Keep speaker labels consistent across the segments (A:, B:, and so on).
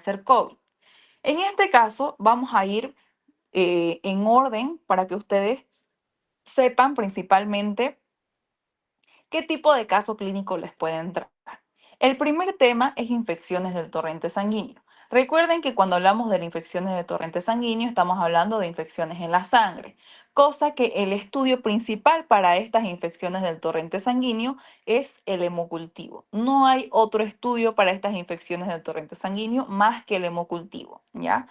A: ser COVID. En este caso, vamos a ir en orden para que ustedes sepan principalmente qué tipo de caso clínico les puede entrar. El primer tema es infecciones del torrente sanguíneo. Recuerden que cuando hablamos de las infecciones del torrente sanguíneo estamos hablando de infecciones en la sangre, cosa que el estudio principal para estas infecciones del torrente sanguíneo es el hemocultivo. No hay otro estudio para estas infecciones del torrente sanguíneo más que el hemocultivo, ¿ya?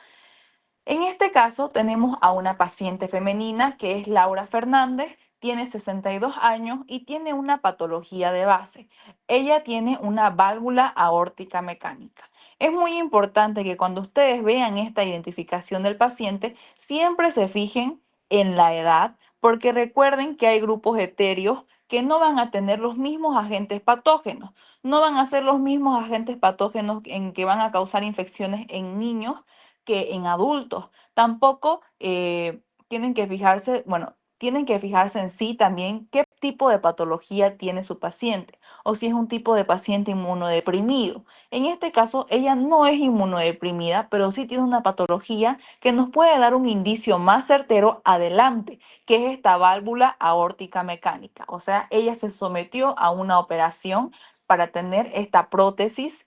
A: En este caso tenemos a una paciente femenina que es Laura Fernández, tiene 62 años y tiene una patología de base. Ella tiene una válvula aórtica mecánica. Es muy importante que cuando ustedes vean esta identificación del paciente, siempre se fijen en la edad, porque recuerden que hay grupos etéreos que no van a tener los mismos agentes patógenos, no van a ser los mismos agentes patógenos en que van a causar infecciones en niños que en adultos. Tampoco tienen que fijarse, bueno, tienen que fijarse en sí también qué tipo de patología tiene su paciente o si es un tipo de paciente inmunodeprimido. En este caso, ella no es inmunodeprimida, pero sí tiene una patología que nos puede dar un indicio más certero adelante, que es esta válvula aórtica mecánica. O sea, ella se sometió a una operación para tener esta prótesis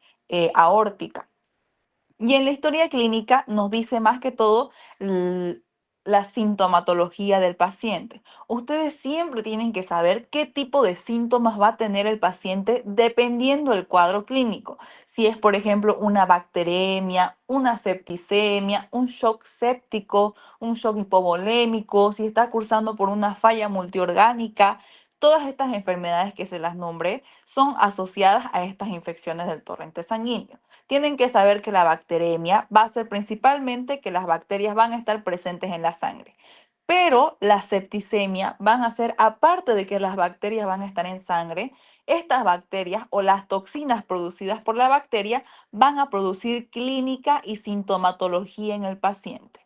A: aórtica. Y en la historia clínica nos dice más que todo la sintomatología del paciente. Ustedes siempre tienen que saber qué tipo de síntomas va a tener el paciente dependiendo del cuadro clínico. Si es, por ejemplo, una bacteremia, una septicemia, un shock séptico, un shock hipovolémico, si está cursando por una falla multiorgánica. Todas estas enfermedades que se las nombré son asociadas a estas infecciones del torrente sanguíneo. Tienen que saber que la bacteremia va a ser principalmente que las bacterias van a estar presentes en la sangre. Pero la septicemia van a ser, aparte de que las bacterias van a estar en sangre, estas bacterias o las toxinas producidas por la bacteria van a producir clínica y sintomatología en el paciente.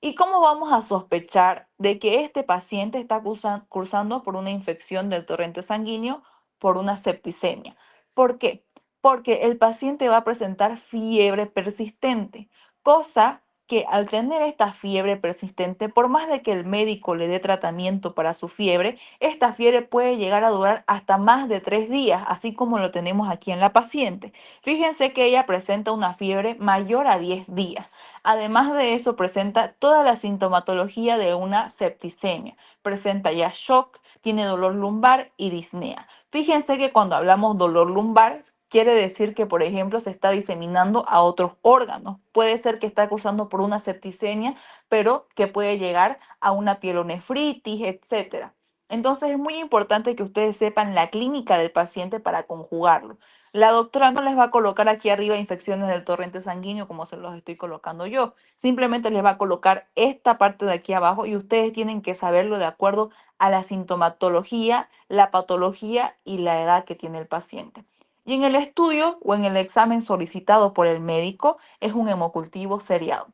A: ¿Y cómo vamos a sospechar de que este paciente está cursando por una infección del torrente sanguíneo, por una septicemia? ¿Por qué? Porque el paciente va a presentar fiebre persistente, cosa que al tener esta fiebre persistente, por más de que el médico le dé tratamiento para su fiebre, esta fiebre puede llegar a durar hasta más de 3 días, así como lo tenemos aquí en la paciente. Fíjense que ella presenta una fiebre mayor a 10 días. Además de eso, presenta toda la sintomatología de una septicemia. Presenta ya shock, tiene dolor lumbar y disnea. Fíjense que cuando hablamos dolor lumbar, quiere decir que, por ejemplo, se está diseminando a otros órganos. Puede ser que está cursando por una septicemia, pero que puede llegar a una pielonefritis, etcétera. Entonces es muy importante que ustedes sepan la clínica del paciente para conjugarlo. La doctora no les va a colocar aquí arriba infecciones del torrente sanguíneo como se los estoy colocando yo. Simplemente les va a colocar esta parte de aquí abajo y ustedes tienen que saberlo de acuerdo a la sintomatología, la patología y la edad que tiene el paciente. Y en el estudio o en el examen solicitado por el médico es un hemocultivo seriado.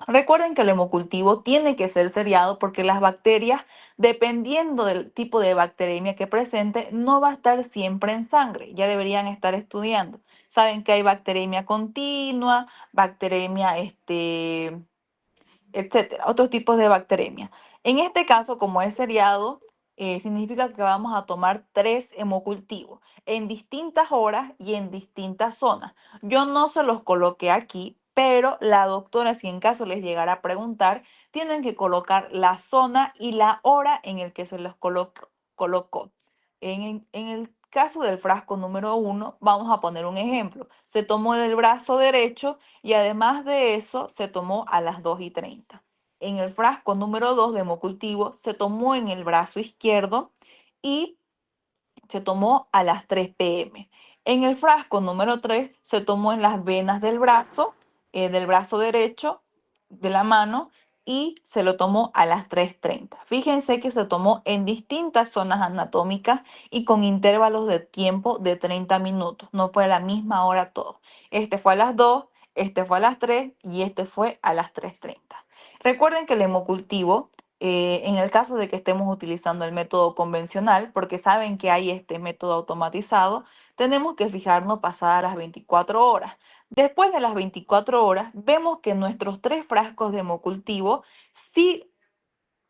A: Recuerden que el hemocultivo tiene que ser seriado porque las bacterias, dependiendo del tipo de bacteremia que presente, no va a estar siempre en sangre. Ya deberían estar estudiando. Saben que hay bacteremia continua, bacteremia, etcétera, otros tipos de bacteremia. En este caso, como es seriado, significa que vamos a tomar 3 hemocultivos en distintas horas y en distintas zonas. Yo no se los coloqué aquí, pero la doctora, si en caso les llegara a preguntar, tienen que colocar la zona y la hora en el que se los colocó. En el caso del frasco número 1, vamos a poner un ejemplo. Se tomó del brazo derecho y además de eso se tomó a las 2:30. En el frasco número 2 de hemocultivo se tomó en el brazo izquierdo y se tomó a las 3 p.m. En el frasco número 3 se tomó en las venas del brazo derecho, de la mano, y se lo tomó a las 3:30. Fíjense que se tomó en distintas zonas anatómicas y con intervalos de tiempo de 30 minutos. No fue a la misma hora todo. Este fue a las 2, este fue a las 3 y este fue a las 3:30. Recuerden que el hemocultivo en el caso de que estemos utilizando el método convencional, porque saben que hay este método automatizado, tenemos que fijarnos pasadas las 24 horas. Después de las 24 horas, vemos que nuestros 3 frascos de hemocultivo sí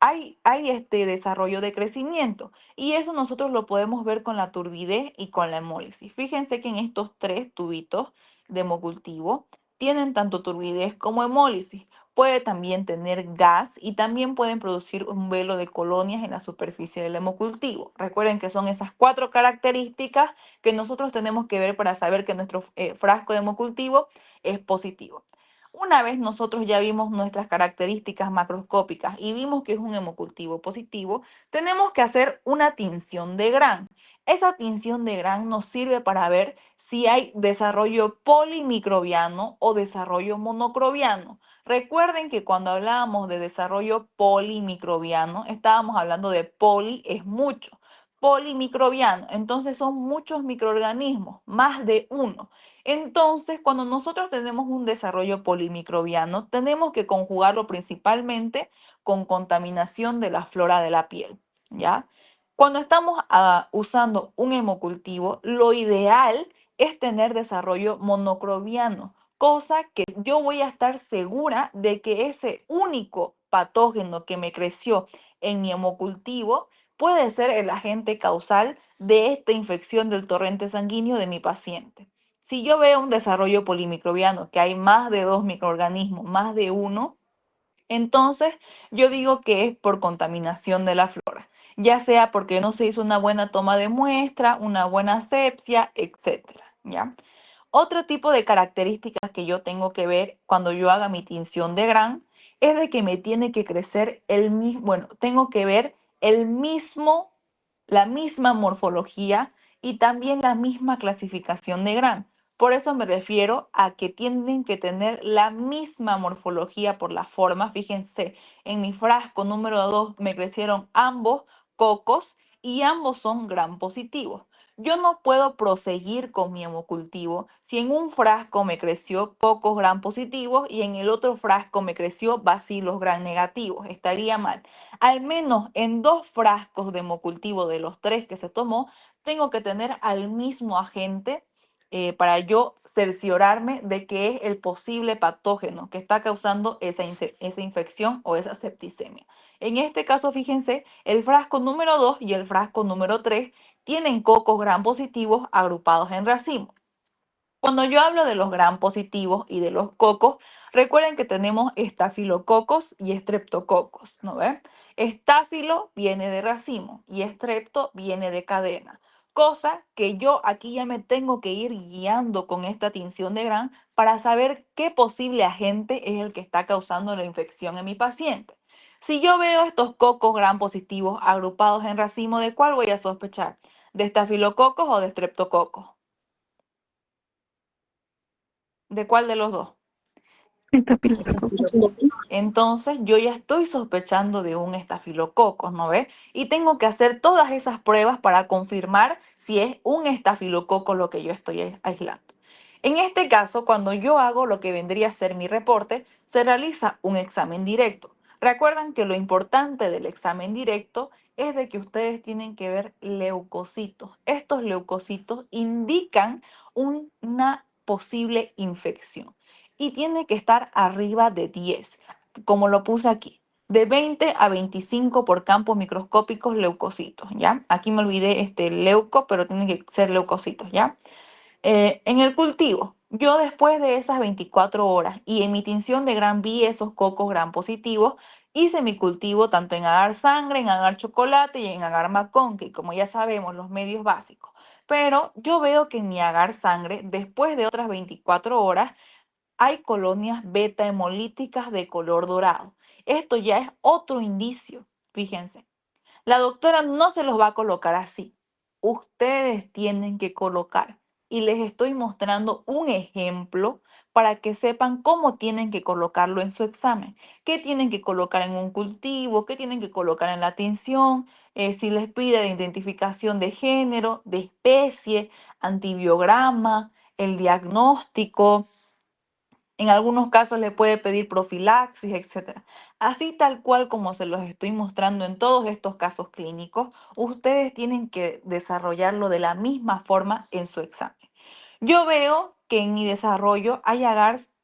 A: hay este desarrollo de crecimiento y eso nosotros lo podemos ver con la turbidez y con la hemólisis. Fíjense que en estos 3 tubitos de hemocultivo tienen tanto turbidez como hemólisis. Puede también tener gas y también pueden producir un velo de colonias en la superficie del hemocultivo. Recuerden que son esas 4 características que nosotros tenemos que ver para saber que nuestro frasco de hemocultivo es positivo. Una vez nosotros ya vimos nuestras características macroscópicas y vimos que es un hemocultivo positivo, tenemos que hacer una tinción de Gram. Esa tinción de Gram nos sirve para ver si hay desarrollo polimicrobiano o desarrollo monocrobiano. Recuerden que cuando hablábamos de desarrollo polimicrobiano, estábamos hablando de poli es mucho, polimicrobiano, entonces son muchos microorganismos, más de uno. Entonces, cuando nosotros tenemos un desarrollo polimicrobiano, tenemos que conjugarlo principalmente con contaminación de la flora de la piel, ¿ya? Cuando estamos usando un hemocultivo, lo ideal es tener desarrollo monocrobiano, cosa que yo voy a estar segura de que ese único patógeno que me creció en mi hemocultivo puede ser el agente causal de esta infección del torrente sanguíneo de mi paciente. Si yo veo un desarrollo polimicrobiano, que hay más de 2 microorganismos, más de uno, entonces yo digo que es por contaminación de la flora, ya sea porque no se hizo una buena toma de muestra, una buena asepsia, etcétera, ¿ya? Otro tipo de características que yo tengo que ver cuando yo haga mi tinción de Gram es de que me tiene que crecer el mismo, bueno, tengo que ver el mismo, la misma morfología y también la misma clasificación de Gram. Por eso me refiero a que tienen que tener la misma morfología por la forma. Fíjense, en mi frasco número 2 me crecieron ambos cocos y ambos son Gram positivos. Yo no puedo proseguir con mi hemocultivo si en un frasco me creció cocos Gram positivos y en el otro frasco me creció bacilos Gram negativos. Estaría mal. Al menos en 2 frascos de hemocultivo de los 3 que se tomó, tengo que tener al mismo agente para yo cerciorarme de que es el posible patógeno que está causando esa infección o esa septicemia. En este caso, fíjense, el frasco número 2 y el frasco número 3 tienen cocos Gram positivos agrupados en racimo. Cuando yo hablo de los Gram positivos y de los cocos, recuerden que tenemos estafilococos y estreptococos, ¿no ve? Estáfilo viene de racimo y estrepto viene de cadena. Cosa que yo aquí ya me tengo que ir guiando con esta tinción de Gram para saber qué posible agente es el que está causando la infección en mi paciente. Si yo veo estos cocos Gram positivos agrupados en racimo, ¿de cuál voy a sospechar? ¿De estafilococos o de estreptococos? ¿De cuál de los dos?
B: Estafilococcus.
A: Entonces yo ya estoy sospechando de un estafilococos, ¿no ve? Y tengo que hacer todas esas pruebas para confirmar si es un estafilococo lo que yo estoy aislando. En este caso, cuando yo hago lo que vendría a ser mi reporte, se realiza un examen directo. Recuerdan que lo importante del examen directo es de que ustedes tienen que ver leucocitos. Estos leucocitos indican una posible infección y tiene que estar arriba de 10, como lo puse aquí, de 20 a 25 por campos microscópicos leucocitos, ¿ya? Aquí me olvidé este leuco, pero tienen que ser leucocitos, ¿ya? En el cultivo, yo después de esas 24 horas y en mi tinción de Gram vi esos cocos Gram positivos, hice mi cultivo tanto en agar sangre, en agar chocolate y en agar macón, que como ya sabemos, los medios básicos. Pero yo veo que en mi agar sangre, después de otras 24 horas, hay colonias beta hemolíticas de color dorado. Esto ya es otro indicio, fíjense. La doctora no se los va a colocar así. Ustedes tienen que colocar. Y les estoy mostrando un ejemplo para que sepan cómo tienen que colocarlo en su examen. ¿Qué tienen que colocar en un cultivo? ¿Qué tienen que colocar en la tinción? Si les pide de identificación de género, de especie, antibiograma, el diagnóstico, en algunos casos le puede pedir profilaxis, etcétera. Así tal cual como se los estoy mostrando en todos estos casos clínicos, ustedes tienen que desarrollarlo de la misma forma en su examen. yo veo que en mi desarrollo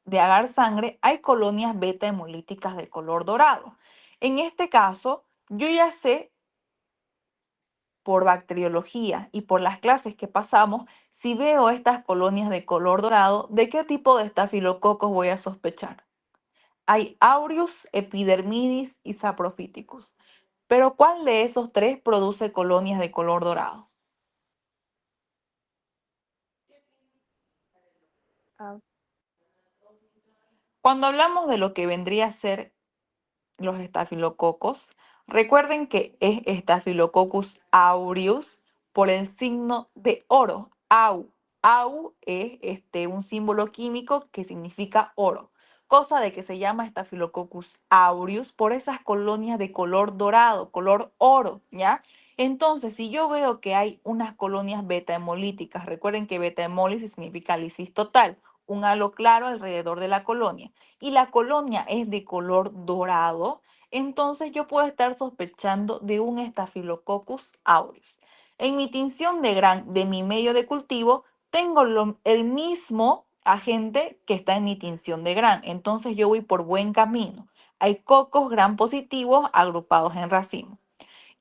A: de agar sangre hay colonias beta hemolíticas de color dorado. En este caso, yo ya sé por bacteriología y por las clases que pasamos, si veo estas colonias de color dorado, ¿de qué tipo de estafilococos voy a sospechar? Hay Aureus, Epidermidis y Saprophyticus. Pero ¿cuál de esos tres produce colonias de color dorado?
B: Ah,
A: Cuando hablamos de lo que vendría a ser los estafilococos, recuerden que es Staphylococcus aureus por el signo de oro, Au. Au es un símbolo químico que significa oro, cosa de que se llama Staphylococcus aureus por esas colonias de color dorado, color oro, ¿ya? Entonces, si yo veo que hay unas colonias beta hemolíticas, recuerden que beta hemólisis significa lisis total, un halo claro alrededor de la colonia y la colonia es de color dorado, entonces yo puedo estar sospechando de un Staphylococcus aureus. En mi tinción de mi medio de cultivo, tengo el mismo agente que está en mi tinción de Gram, entonces yo voy por buen camino. Hay cocos gram positivos agrupados en racimo.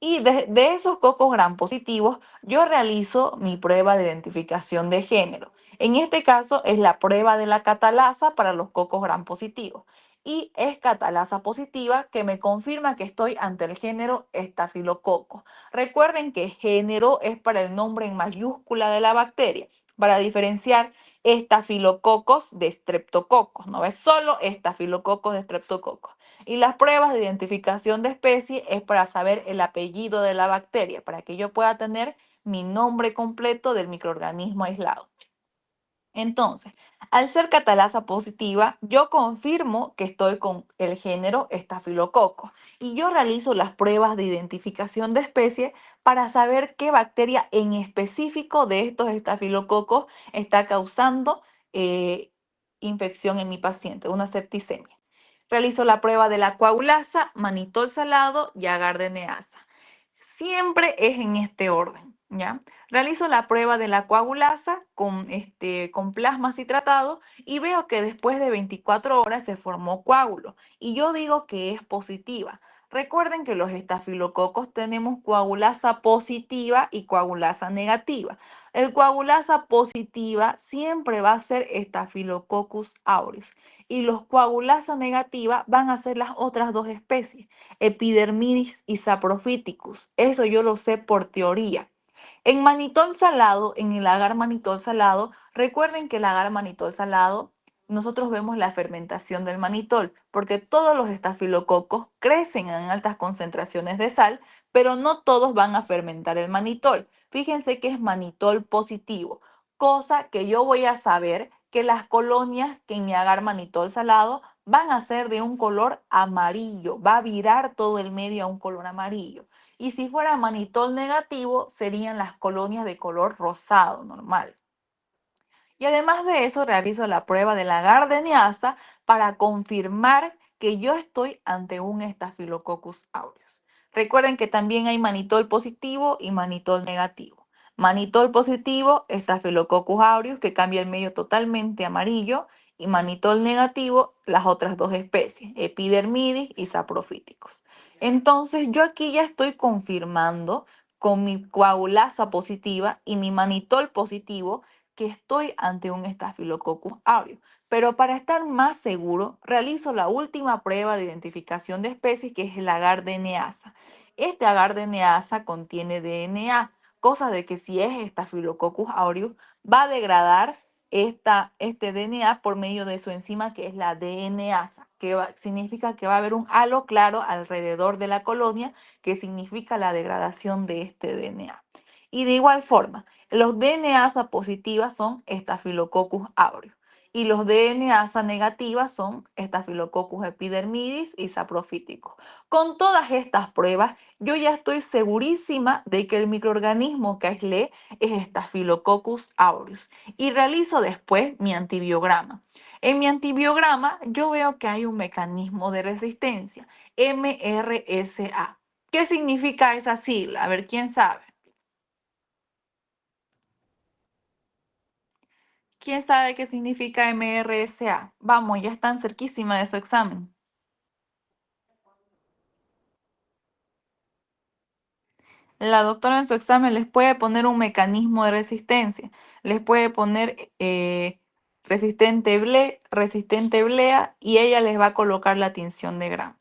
A: Y de esos cocos gram positivos, yo realizo mi prueba de identificación de género. En este caso es la prueba de la catalasa para los cocos gram positivos. Y es catalasa positiva que me confirma que estoy ante el género estafilococo. Recuerden que género es para el nombre en mayúscula de la bacteria, para diferenciar estafilococos de streptococos. No es solo estafilococos de streptococos. Y las pruebas de identificación de especie es para saber el apellido de la bacteria, para que yo pueda tener mi nombre completo del microorganismo aislado. Entonces, al ser catalasa positiva, yo confirmo que estoy con el género Staphylococcus y yo realizo las pruebas de identificación de especie para saber qué bacteria en específico de estos estafilococos está causando infección en mi paciente, una septicemia. Realizo la prueba de la coagulasa, manitol salado y agar de Neasa. Siempre es en este orden, ¿ya? Realizo la prueba de la coagulasa con plasma citratado y veo que después de 24 horas se formó coágulo y yo digo que es positiva. Recuerden que los estafilococos tenemos coagulasa positiva y coagulasa negativa. El coagulasa positiva siempre va a ser Staphylococcus aureus y los coagulasa negativa van a ser las otras dos especies. Epidermidis y Saprophyticus. Eso yo lo sé por teoría. En manitol salado, en el agar manitol salado, recuerden que el agar manitol salado, nosotros vemos la fermentación del manitol, porque todos los estafilococos crecen en altas concentraciones de sal, pero no todos van a fermentar el manitol. Fíjense que es manitol positivo, cosa que yo voy a saber que las colonias que en mi agar manitol salado van a ser de un color amarillo, va a virar todo el medio a un color amarillo. Y si fuera manitol negativo, serían las colonias de color rosado normal. Y además de eso, realizo la prueba de la gardeniasa para confirmar que yo estoy ante un Staphylococcus aureus. Recuerden que también hay manitol positivo y manitol negativo. Manitol positivo, Staphylococcus aureus, que cambia el medio totalmente amarillo, y manitol negativo, las otras dos especies, Epidermidis y Saprophyticus. Entonces, yo aquí ya estoy confirmando con mi coagulasa positiva y mi manitol positivo que estoy ante un Staphylococcus aureus. Pero para estar más seguro, realizo la última prueba de identificación de especies, que es el agar DNAsa. Este agar DNAsa contiene DNA, cosa de que si es Staphylococcus aureus, va a degradar este DNA por medio de su enzima que es la DNAsa, significa que va a haber un halo claro alrededor de la colonia, que significa la degradación de este DNA. Y de igual forma, los DNAsa positivas son Staphylococcus aureus y los DNAsa negativas son Staphylococcus epidermidis y Saprophyticus. Con todas estas pruebas, yo ya estoy segurísima de que el microorganismo que aislé es Staphylococcus aureus y realizo después mi antibiograma. En mi antibiograma yo veo que hay un mecanismo de resistencia, MRSA. ¿Qué significa esa sigla? A ver, ¿quién sabe? ¿Quién sabe qué significa MRSA? Vamos, ya están cerquísima de su examen. La doctora en su examen les puede poner un mecanismo de resistencia. Les puede poner resistente blea y ella les va a colocar la tinción de Gram.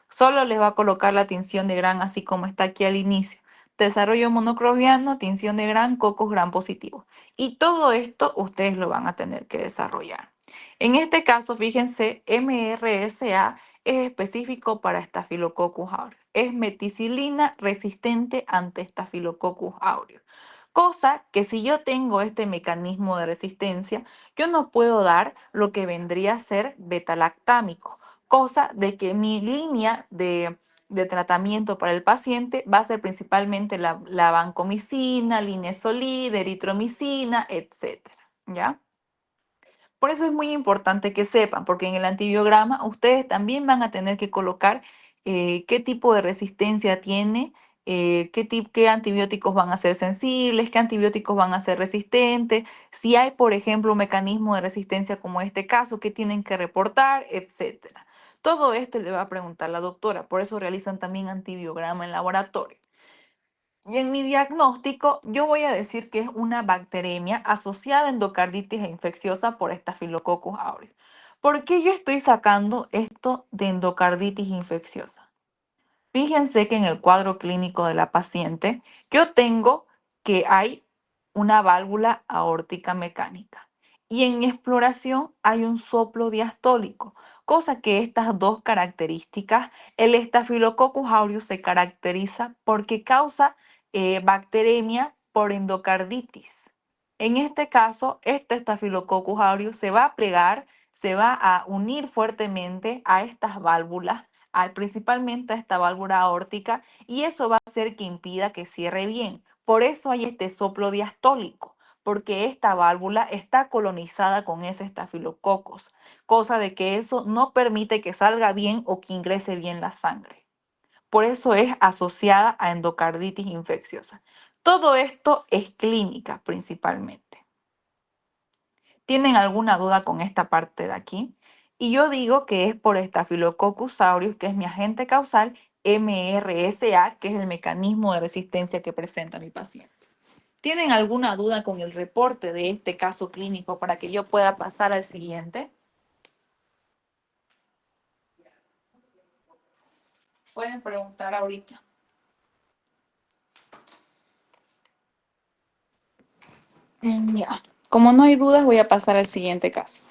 A: Solo les va a colocar la tinción de Gram así como está aquí al inicio. Desarrollo monocrobiano, tinción de Gram, cocos Gram positivo. Y todo esto ustedes lo van a tener que desarrollar. En este caso, fíjense, MRSA es específico para Staphylococcus aureus. Es meticilina resistente ante Staphylococcus aureus. Cosa que si yo tengo este mecanismo de resistencia, yo no puedo dar lo que vendría a ser betalactámico. Cosa de que mi línea de tratamiento para el paciente va a ser principalmente la vancomicina, linezolid, eritromicina, etcétera. ¿Ya? Por eso es muy importante que sepan, porque en el antibiograma ustedes también van a tener que colocar qué tipo de resistencia tiene, qué antibióticos van a ser sensibles, qué antibióticos van a ser resistentes, si hay, por ejemplo, un mecanismo de resistencia como este caso, qué tienen que reportar, etcétera. Todo esto le va a preguntar la doctora, por eso realizan también antibiograma en laboratorio. Y en mi diagnóstico, yo voy a decir que es una bacteremia asociada a endocarditis infecciosa por Staphylococcus aureus. ¿Por qué yo estoy sacando esto de endocarditis infecciosa? Fíjense que en el cuadro clínico de la paciente yo tengo que hay una válvula aórtica mecánica y en mi exploración hay un soplo diastólico, cosa que estas dos características, el Staphylococcus aureus se caracteriza porque causa bacteremia por endocarditis. En este caso, este Staphylococcus aureus se va a plegar, se va a unir fuertemente a estas válvulas principalmente a esta válvula aórtica y eso va a hacer que impida que cierre bien. Por eso hay este soplo diastólico, porque esta válvula está colonizada con ese estafilococos, cosa de que eso no permite que salga bien o que ingrese bien la sangre. Por eso es asociada a endocarditis infecciosa. Todo esto es clínica principalmente. ¿Tienen alguna duda con esta parte de aquí? Y yo digo que es por Staphylococcus aureus, que es mi agente causal, MRSA, que es el mecanismo de resistencia que presenta mi paciente. ¿Tienen alguna duda con el reporte de este caso clínico para que yo pueda pasar al siguiente? Pueden preguntar ahorita. Ya. Como no hay dudas, voy a pasar al siguiente caso.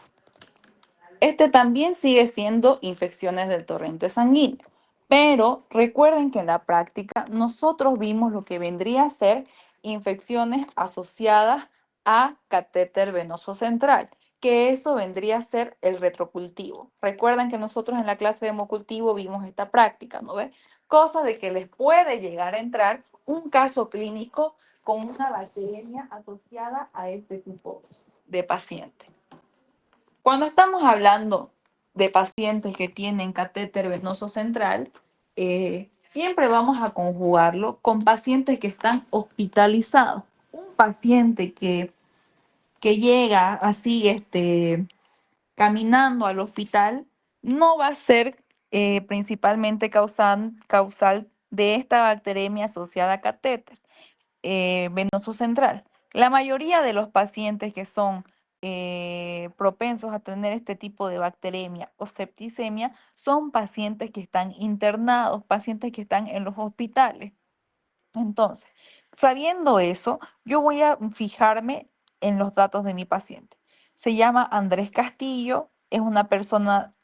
A: Este también sigue siendo infecciones del torrente sanguíneo, pero recuerden que en la práctica nosotros vimos lo que vendría a ser infecciones asociadas a catéter venoso central, que eso vendría a ser el retrocultivo. Recuerden que nosotros en la clase de hemocultivo vimos esta práctica, ¿no ve? Cosa de que les puede llegar a entrar un caso clínico con una bacteriemia asociada a este tipo de paciente. Cuando estamos hablando de pacientes que tienen catéter venoso central, siempre vamos a conjugarlo con pacientes que están hospitalizados. Un paciente que llega así, caminando al hospital, no va a ser principalmente causal de esta bacteremia asociada a catéter venoso central. La mayoría de los pacientes que son propensos a tener este tipo de bacteremia o septicemia son pacientes que están internados, pacientes que están en los hospitales. Entonces, sabiendo eso, yo voy a fijarme en los datos de mi paciente. Se llama Andrés Castillo, es una persona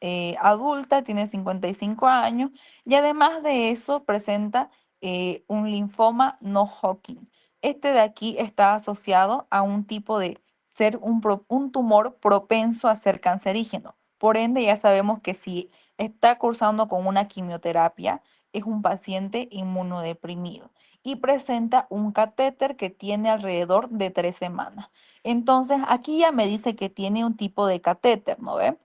A: adulta, tiene 55 años y además de eso presenta un linfoma no Hodgkin. Este de aquí está asociado a un tipo de ser un tumor propenso a ser cancerígeno. Por ende, ya sabemos que si está cursando con una quimioterapia, es un paciente inmunodeprimido y presenta un catéter que tiene alrededor de 3 semanas. Entonces, aquí ya me dice que tiene un tipo de catéter, ¿no ve?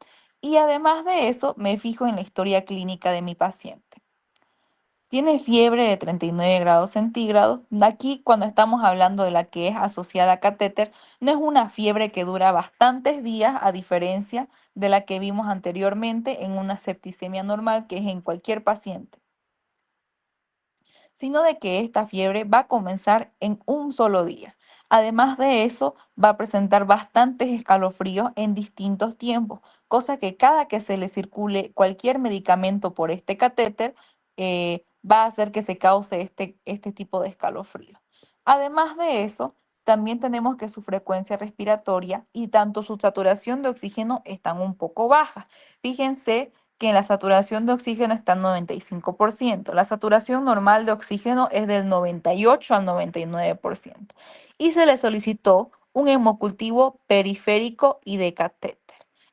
A: Y además de eso, me fijo en la historia clínica de mi paciente. Tiene fiebre de 39 grados centígrados. Aquí, cuando estamos hablando de la que es asociada a catéter, no es una fiebre que dura bastantes días, a diferencia de la que vimos anteriormente en una septicemia normal, que es en cualquier paciente, sino de que esta fiebre va a comenzar en un solo día. Además de eso, va a presentar bastantes escalofríos en distintos tiempos, cosa que cada que se le circule cualquier medicamento por este catéter, va a hacer que se cause este tipo de escalofrío. Además de eso, también tenemos que su frecuencia respiratoria y tanto su saturación de oxígeno están un poco bajas. Fíjense que la saturación de oxígeno está en 95%. La saturación normal de oxígeno es del 98 al 99%. Y se le solicitó un hemocultivo periférico y de catéter.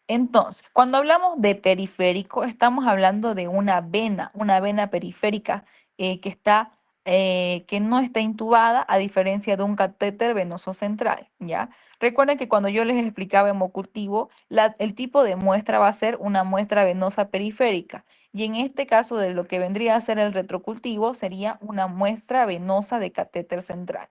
A: Entonces, cuando hablamos de periférico, estamos hablando de una vena periférica que no está intubada, a diferencia de un catéter venoso central, ¿ya? Recuerden que cuando yo les explicaba hemocultivo, el tipo de muestra va a ser una muestra venosa periférica. Y en este caso de lo que vendría a ser el retrocultivo, sería una muestra venosa de catéter central.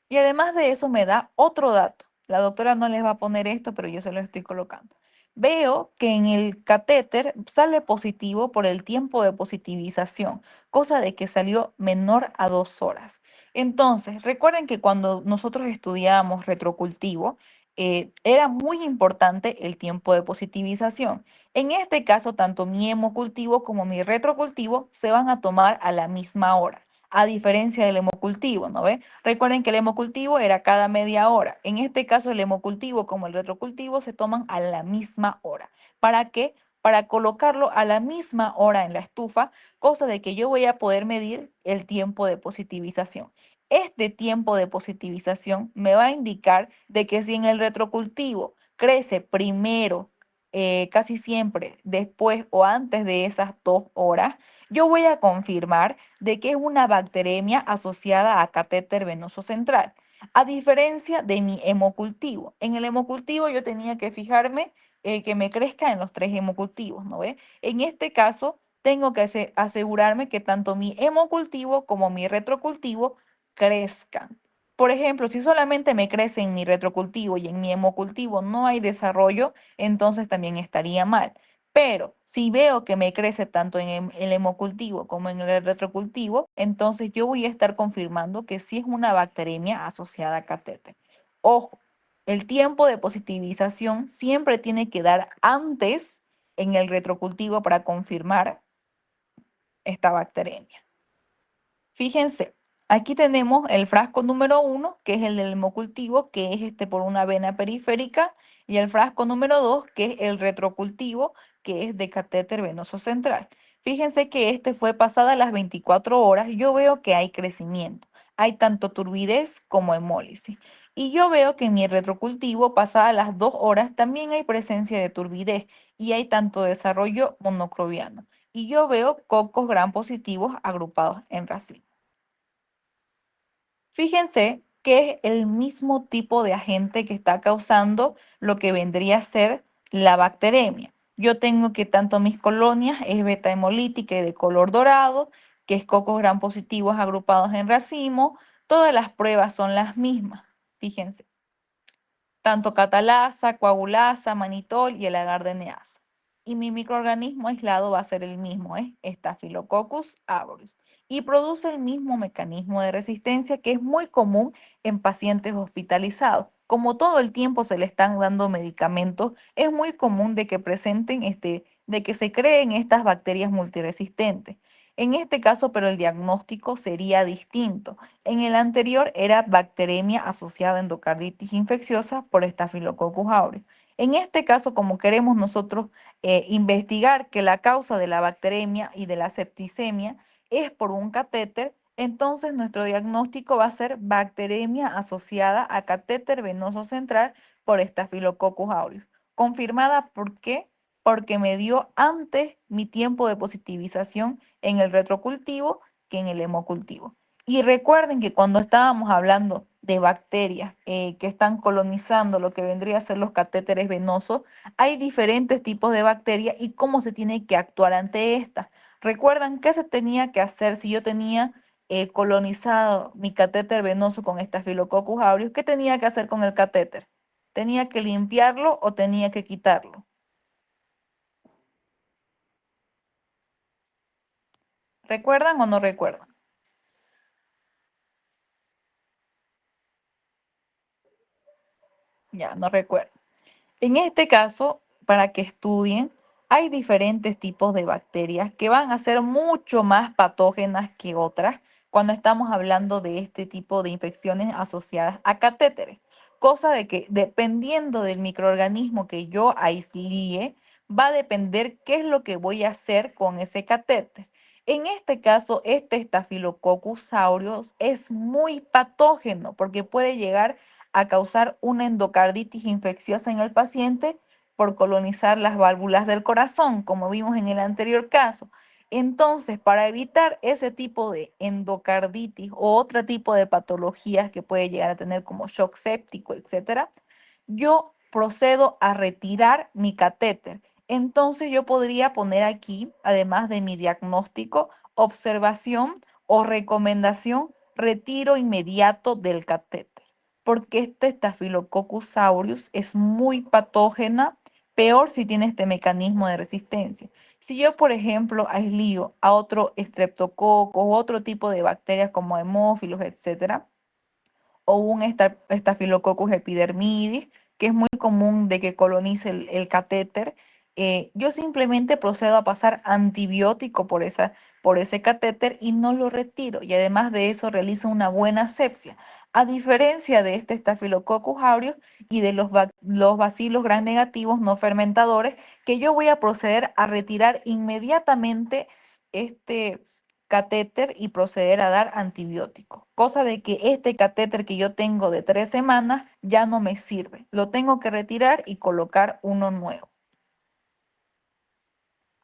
A: Y además de eso me da otro dato. La doctora no les va a poner esto, pero yo se lo estoy colocando. Veo que en el catéter sale positivo por el tiempo de positivización, cosa de que salió menor a 2 horas. Entonces, recuerden que cuando nosotros estudiábamos retrocultivo, era muy importante el tiempo de positivización. En este caso, tanto mi hemocultivo como mi retrocultivo se van a tomar a la misma hora, a diferencia del hemocultivo, ¿no ve? Recuerden que el hemocultivo era cada media hora. En este caso, el hemocultivo como el retrocultivo se toman a la misma hora. ¿Para qué? Para colocarlo a la misma hora en la estufa, cosa de que yo voy a poder medir el tiempo de positivización. Este tiempo de positivización me va a indicar de que si en el retrocultivo crece primero, casi siempre después o antes de esas 2 horas, yo voy a confirmar de que es una bacteremia asociada a catéter venoso central, a diferencia de mi hemocultivo. En el hemocultivo yo tenía que fijarme que me crezca en los 3 hemocultivos, ¿no ve? En este caso, tengo que asegurarme que tanto mi hemocultivo como mi retrocultivo crezcan. Por ejemplo, si solamente me crece en mi retrocultivo y en mi hemocultivo no hay desarrollo, entonces también estaría mal. Pero si veo que me crece tanto en el hemocultivo como en el retrocultivo, entonces yo voy a estar confirmando que sí es una bacteremia asociada a catéter. Ojo, el tiempo de positivización siempre tiene que dar antes en el retrocultivo para confirmar esta bacteremia. Fíjense, aquí tenemos el frasco número 1, que es el del hemocultivo, que es por una vena periférica, y el frasco número 2, que es el retrocultivo, que es de catéter venoso central. Fíjense que fue pasada las 24 horas, yo veo que hay crecimiento, hay tanto turbidez como hemólisis. Y yo veo que en mi retrocultivo, pasada las 2 horas, también hay presencia de turbidez y hay tanto desarrollo monocrobiano. Y yo veo cocos gram positivos agrupados en racimo. Fíjense que es el mismo tipo de agente que está causando lo que vendría a ser la bacteremia. Yo tengo que tanto mis colonias es beta hemolítica y de color dorado, que es cocos gram positivos agrupados en racimo. Todas las pruebas son las mismas. Fíjense, tanto catalasa, coagulasa, manitol y el agar de Nease. Y mi microorganismo aislado va a ser el mismo, es Staphylococcus aureus. Y produce el mismo mecanismo de resistencia que es muy común en pacientes hospitalizados. Como todo el tiempo se le están dando medicamentos, es muy común de que presenten de que se creen estas bacterias multiresistentes. En este caso, pero el diagnóstico sería distinto. En el anterior era bacteremia asociada a endocarditis infecciosa por Staphylococcus aureus. En este caso, como queremos nosotros investigar que la causa de la bacteremia y de la septicemia es por un catéter, entonces nuestro diagnóstico va a ser bacteremia asociada a catéter venoso central por Staphylococcus aureus. Confirmada, ¿por qué? Porque me dio antes mi tiempo de positivización en el retrocultivo que en el hemocultivo. Y recuerden que cuando estábamos hablando de bacterias que están colonizando lo que vendría a ser los catéteres venosos, hay diferentes tipos de bacterias y cómo se tiene que actuar ante estas. ¿Recuerdan qué se tenía que hacer si yo tenía colonizado mi catéter venoso con Staphylococcus aureus? ¿Qué tenía que hacer con el catéter? ¿Tenía que limpiarlo o tenía que quitarlo? ¿Recuerdan o no recuerdan? Ya, no recuerdo. En este caso, para que estudien, hay diferentes tipos de bacterias que van a ser mucho más patógenas que otras cuando estamos hablando de este tipo de infecciones asociadas a catéteres. Cosa de que dependiendo del microorganismo que yo aíslee, va a depender qué es lo que voy a hacer con ese catéter. En este caso, este Staphylococcus aureus es muy patógeno porque puede llegar a causar una endocarditis infecciosa en el paciente por colonizar las válvulas del corazón, como vimos en el anterior caso. Entonces, para evitar ese tipo de endocarditis o otro tipo de patologías que puede llegar a tener como shock séptico, etcétera, yo procedo a retirar mi catéter. Entonces, yo podría poner aquí, además de mi diagnóstico, observación o recomendación, retiro inmediato del catéter porque este Staphylococcus aureus es muy patógena, peor si tiene este mecanismo de resistencia. Si yo, por ejemplo, aislío a otro estreptococo o otro tipo de bacterias como hemófilos, etcétera, o un Staphylococcus epidermidis, que es muy común de que colonice el catéter, yo simplemente procedo a pasar antibiótico por ese catéter y no lo retiro. Y además de eso realizo una buena asepsia. A diferencia de este Staphylococcus aureus y de los bacilos gram negativos no fermentadores, que yo voy a proceder a retirar inmediatamente este catéter y proceder a dar antibiótico. Cosa de que este catéter que yo tengo de 3 semanas ya no me sirve. Lo tengo que retirar y colocar uno nuevo.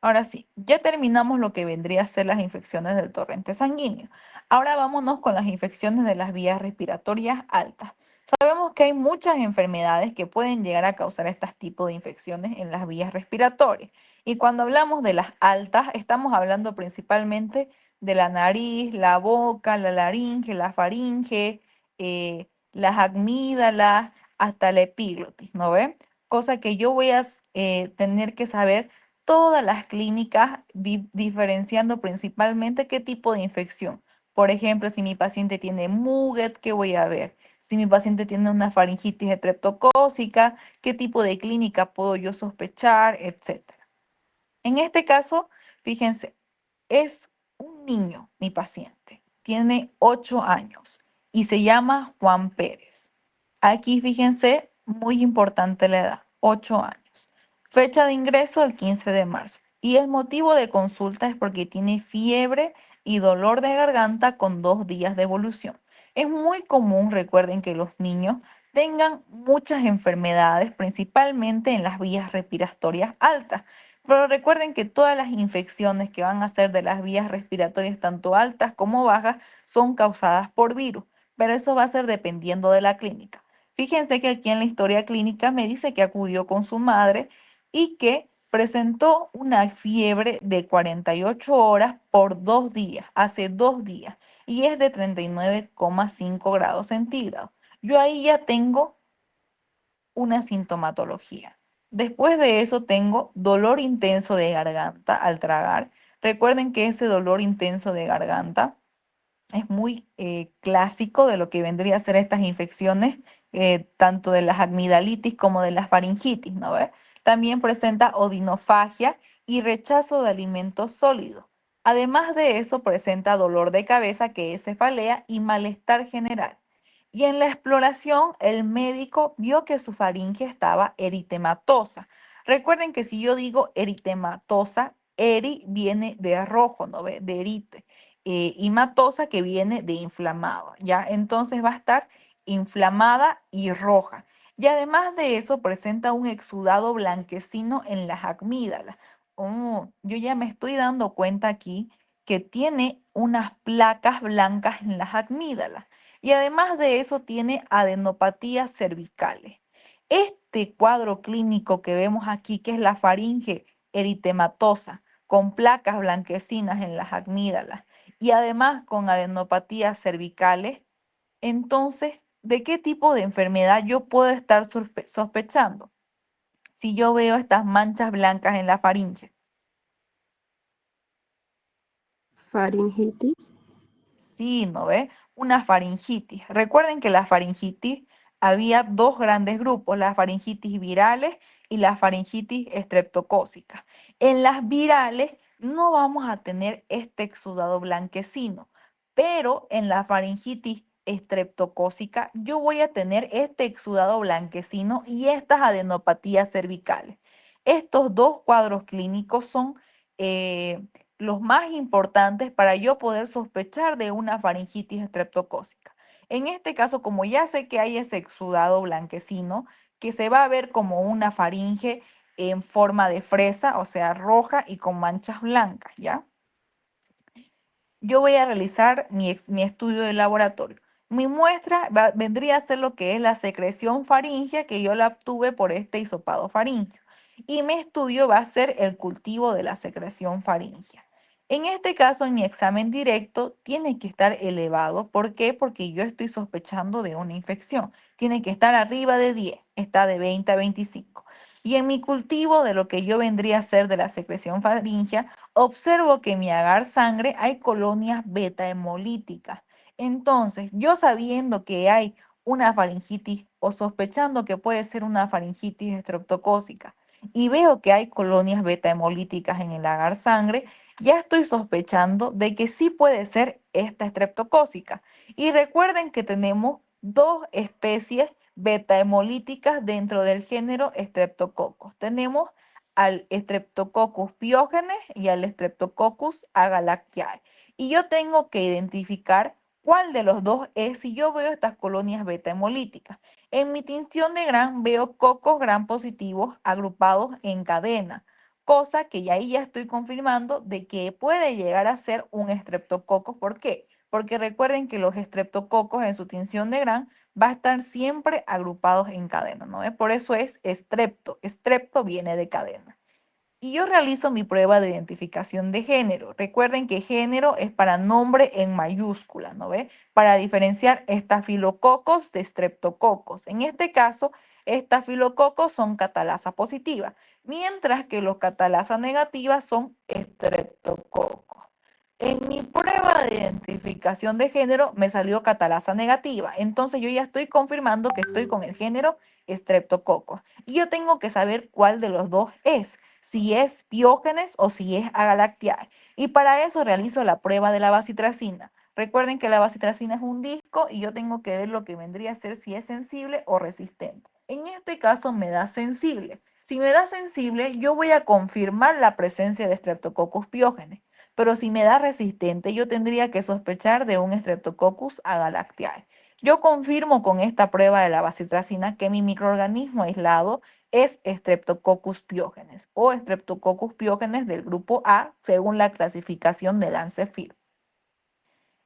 A: Ahora sí, ya terminamos lo que vendría a ser las infecciones del torrente sanguíneo. Ahora vámonos con las infecciones de las vías respiratorias altas. Sabemos que hay muchas enfermedades que pueden llegar a causar estos tipos de infecciones en las vías respiratorias. Y cuando hablamos de las altas, estamos hablando principalmente de la nariz, la boca, la laringe, la faringe, las amígdalas, hasta la epiglotis, ¿no ve? Cosa que yo voy a tener que saber todas las clínicas diferenciando principalmente qué tipo de infección. Por ejemplo, si mi paciente tiene Muget, ¿qué voy a ver? Si mi paciente tiene una faringitis estreptocócica, ¿qué tipo de clínica puedo yo sospechar, etcétera? En este caso, fíjense, es un niño, mi paciente. Tiene 8 años y se llama Juan Pérez. Aquí, fíjense, muy importante la edad, 8 años. Fecha de ingreso el 15 de marzo. Y el motivo de consulta es porque tiene fiebre y dolor de garganta con 2 días de evolución. Es muy común, recuerden, que los niños tengan muchas enfermedades, principalmente en las vías respiratorias altas. Pero recuerden que todas las infecciones que van a ser de las vías respiratorias, tanto altas como bajas, son causadas por virus, pero eso va a ser dependiendo de la clínica. Fíjense que aquí en la historia clínica me dice que acudió con su madre y que presentó una fiebre de 48 horas por 2 días, hace 2 días, y es de 39,5 grados centígrados. Yo ahí ya tengo una sintomatología. Después de eso tengo dolor intenso de garganta al tragar. Recuerden que ese dolor intenso de garganta es muy clásico de lo que vendría a ser estas infecciones, tanto de las amigdalitis como de las faringitis, ¿no ve? También presenta odinofagia y rechazo de alimentos sólidos. Además de eso, presenta dolor de cabeza, que es cefalea, y malestar general. Y en la exploración, el médico vio que su faringe estaba eritematosa. Recuerden que si yo digo eritematosa, eri viene de rojo, ¿no ve? De erite y matosa que viene de inflamado, ¿ya? Entonces va a estar inflamada y roja. Y además de eso presenta un exudado blanquecino en las amígdalas. Oh, yo ya me estoy dando cuenta aquí que tiene unas placas blancas en las amígdalas. Y además de eso tiene adenopatías cervicales. Este cuadro clínico que vemos aquí, que es la faringe eritematosa, con placas blanquecinas en las amígdalas y además con adenopatías cervicales, entonces, ¿de qué tipo de enfermedad yo puedo estar sospechando si yo veo estas manchas blancas en la faringe?
B: Faringitis.
A: Sí, ¿no ve? Una faringitis. Recuerden que la faringitis había dos grandes grupos, las faringitis virales y las faringitis estreptocócicas. En las virales no vamos a tener este exudado blanquecino, pero en la faringitis estreptocócica yo voy a tener este exudado blanquecino y estas adenopatías cervicales. Estos dos cuadros clínicos son eh, los más importantes para yo poder sospechar de una faringitis estreptocócica. En este caso, como ya sé que hay ese exudado blanquecino, que se va a ver como una faringe en forma de fresa, o sea, roja y con manchas blancas, ¿ya? Yo voy a realizar mi estudio de laboratorio. Mi muestra vendría a ser lo que es la secreción faríngea que yo la obtuve por este hisopado faríngeo. Y mi estudio va a ser el cultivo de la secreción faríngea. En este caso, en mi examen directo, tiene que estar elevado. ¿Por qué? Porque yo estoy sospechando de una infección. Tiene que estar arriba de 10, está de 20 a 25. Y en mi cultivo de lo que yo vendría a ser de la secreción faríngea, observo que en mi agar sangre hay colonias beta hemolíticas. Entonces, yo sabiendo que hay una faringitis o sospechando que puede ser una faringitis estreptocócica y veo que hay colonias beta hemolíticas en el agar sangre, ya estoy sospechando de que sí puede ser esta estreptocócica. Y recuerden que tenemos dos especies beta hemolíticas dentro del género Streptococcus. Tenemos al Streptococcus piógenes y al Streptococcus agalactiae. Y yo tengo que identificar cuál de los dos es si yo veo estas colonias beta hemolíticas. En mi tinción de Gram veo cocos gram positivos agrupados en cadena, cosa que ya ahí ya estoy confirmando de que puede llegar a ser un estreptococo. ¿Por qué? Porque recuerden que los estreptococos en su tinción de Gram va a estar siempre agrupados en cadena, ¿no? Por eso es estrepto. Estrepto viene de cadena. Y yo realizo mi prueba de identificación de género. Recuerden que género es para nombre en mayúscula, ¿no ve? Para diferenciar estafilococos de streptococos. En este caso, estafilococos son catalasa positiva, mientras que los catalasa negativas son estreptococos. En mi prueba de identificación de género me salió catalasa negativa, entonces yo ya estoy confirmando que estoy con el género estreptococos. Y yo tengo que saber cuál de los dos es, si es Piógenes o si es Agalactiae. Y para eso realizo la prueba de la bacitracina. Recuerden que la bacitracina es un disco y yo tengo que ver lo que vendría a ser si es sensible o resistente. En este caso me da sensible. Si me da sensible, yo voy a confirmar la presencia de Streptococcus piógenes. Pero si me da resistente, yo tendría que sospechar de un Streptococcus agalactiae. Yo confirmo con esta prueba de la bacitracina que mi microorganismo aislado es Streptococcus piógenes o Streptococcus piógenes del grupo A según la clasificación de Lancet.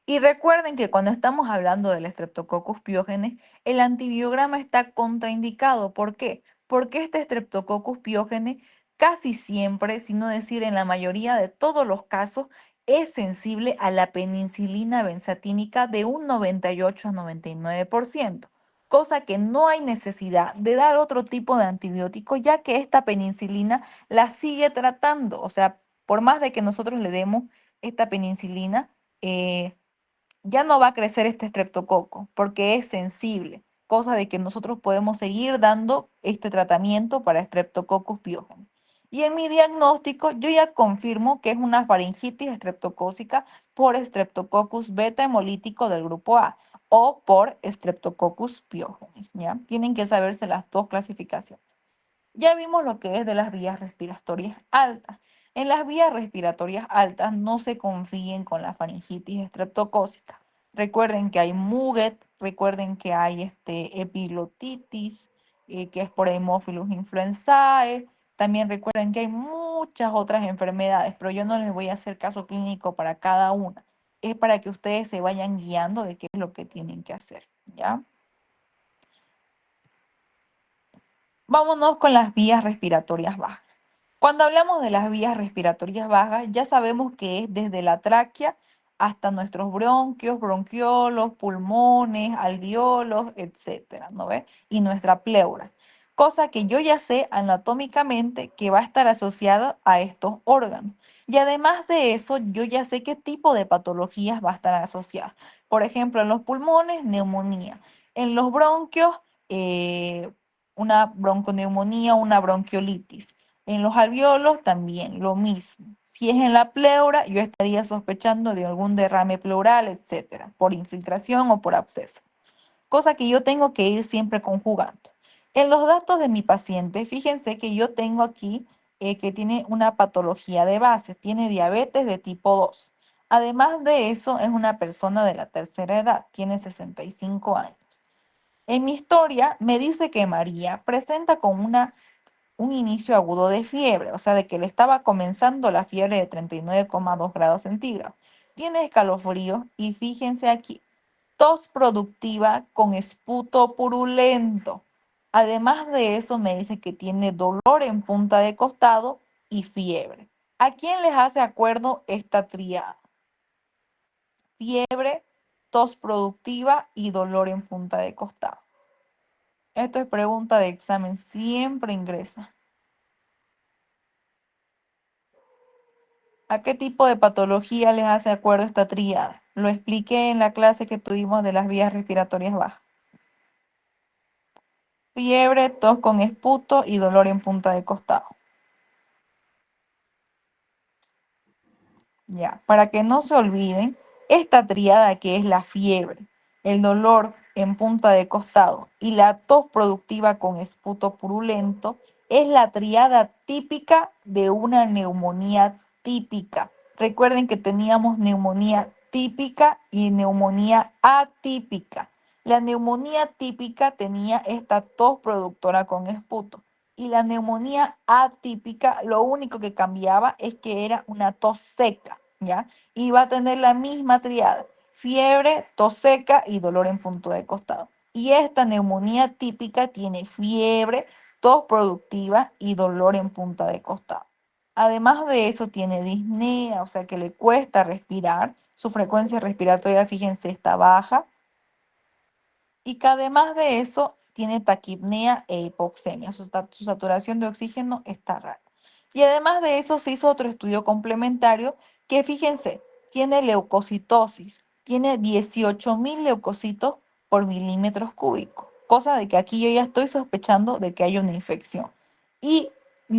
A: Y recuerden que cuando estamos hablando del Streptococcus piógenes, el antibiograma está contraindicado. ¿Por qué? Porque este Streptococcus piógenes casi siempre, si no decir en la mayoría de todos los casos, es sensible a la penicilina benzatínica de un 98 a 99%, cosa que no hay necesidad de dar otro tipo de antibiótico, ya que esta penicilina la sigue tratando. O sea, por más de que nosotros le demos esta penicilina, ya no va a crecer este estreptococo porque es sensible, cosa de que nosotros podemos seguir dando este tratamiento para Streptococcus piógenes. Y en mi diagnóstico yo ya confirmo que es una faringitis estreptocócica por Streptococcus beta hemolítico del grupo A o por Streptococcus piógenes, ¿ya? Tienen que saberse las dos clasificaciones. Ya vimos lo que es de las vías respiratorias altas. En las vías respiratorias altas no se confíen con la faringitis estreptocócica. Recuerden que hay muget, recuerden que hay epilotitis, que es por Haemophilus influenzae. También recuerden que hay muchas otras enfermedades, pero yo no les voy a hacer caso clínico para cada una. Es para que ustedes se vayan guiando de qué es lo que tienen que hacer, ¿ya? Vámonos con las vías respiratorias bajas. Cuando hablamos de las vías respiratorias bajas, ya sabemos que es desde la tráquea hasta nuestros bronquios, bronquiolos, pulmones, alveolos, etcétera, ¿no ves? Y nuestra pleura. Cosa que yo ya sé anatómicamente que va a estar asociada a estos órganos. Y además de eso, yo ya sé qué tipo de patologías va a estar asociada. Por ejemplo, en los pulmones, neumonía. En los bronquios, eh, una bronconeumonía, una bronquiolitis. En los alveolos también lo mismo. Si es en la pleura, yo estaría sospechando de algún derrame pleural, etcétera, por infiltración o por absceso, cosa que yo tengo que ir siempre conjugando. En los datos de mi paciente, fíjense que yo tengo aquí que tiene una patología de base, tiene diabetes de tipo 2. Además de eso, es una persona de la tercera edad, tiene 65 años. En mi historia me dice que María presenta con un inicio agudo de fiebre, o sea, de que le estaba comenzando la fiebre de 39,2 grados centígrados. Tiene escalofríos y fíjense aquí, tos productiva con esputo purulento. Además de eso, me dice que tiene dolor en punta de costado y fiebre. ¿A quién les hace acuerdo esta triada? Fiebre, tos productiva y dolor en punta de costado. Esto es pregunta de examen, siempre ingresa. ¿A qué tipo de patología les hace acuerdo esta tríada? Lo expliqué en la clase que tuvimos de las vías respiratorias bajas. Fiebre, tos con esputo y dolor en punta de costado. Ya, para que no se olviden, esta tríada que es la fiebre, el dolor en punta de costado y la tos productiva con esputo purulento es la tríada típica de una neumonía típica. Recuerden que teníamos neumonía típica y neumonía atípica. La neumonía típica tenía esta tos productora con esputo. Y la neumonía atípica, lo único que cambiaba es que era una tos seca, ¿ya? Y va a tener la misma triada, fiebre, tos seca y dolor en punto de costado. Y esta neumonía típica tiene fiebre, tos productiva y dolor en punta de costado. Además de eso, tiene disnea, o sea que le cuesta respirar. Su frecuencia respiratoria, fíjense, está baja y que además de eso tiene taquipnea e hipoxemia. Su saturación de oxígeno está rara. Y además de eso se hizo otro estudio complementario que, fíjense, tiene leucocitosis, tiene 18.000 leucocitos por milímetros cúbicos, cosa de que aquí yo ya estoy sospechando de que hay una infección. Y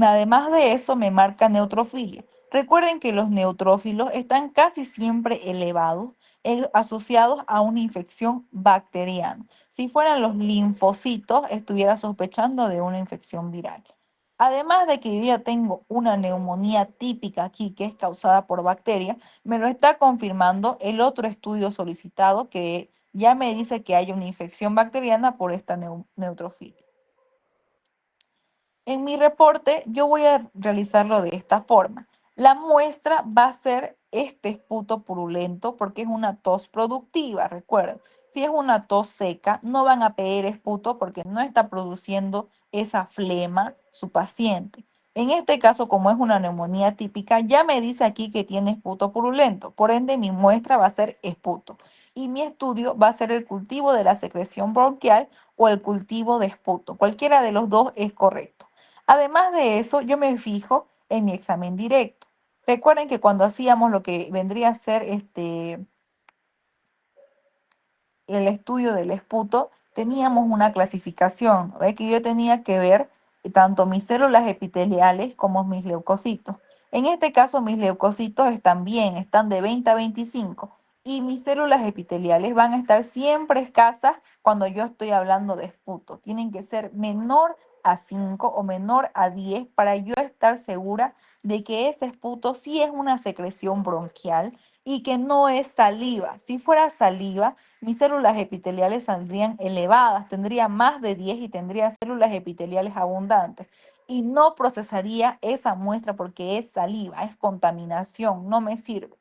A: además de eso me marca neutrofilia. Recuerden que los neutrófilos están casi siempre elevados, asociados a una infección bacteriana. Si fueran los linfocitos, estuviera sospechando de una infección viral. Además de que yo ya tengo una neumonía típica aquí que es causada por bacterias, me lo está confirmando el otro estudio solicitado que ya me dice que hay una infección bacteriana por esta neutrofilia. En mi reporte yo voy a realizarlo de esta forma. La muestra va a ser este esputo purulento porque es una tos productiva, recuerden. Si es una tos seca, no van a pedir esputo porque no está produciendo esa flema su paciente. En este caso, como es una neumonía típica, ya me dice aquí que tiene esputo purulento. Por ende, mi muestra va a ser esputo. Y mi estudio va a ser el cultivo de la secreción bronquial o el cultivo de esputo. Cualquiera de los dos es correcto. Además de eso, yo me fijo en mi examen directo. Recuerden que cuando hacíamos lo que vendría a ser el estudio del esputo, teníamos una clasificación, ¿ve? Que yo tenía que ver tanto mis células epiteliales como mis leucocitos. En este caso, mis leucocitos están bien, están de 20 a 25 y mis células epiteliales van a estar siempre escasas cuando yo estoy hablando de esputo. Tienen que ser menor a 5 o menor a 10 para yo estar segura de que ese esputo sí es una secreción bronquial y que no es saliva. Si fuera saliva, mis células epiteliales saldrían elevadas, tendría más de 10 y tendría células epiteliales abundantes. Y no procesaría esa muestra porque es saliva, es contaminación, no me sirve.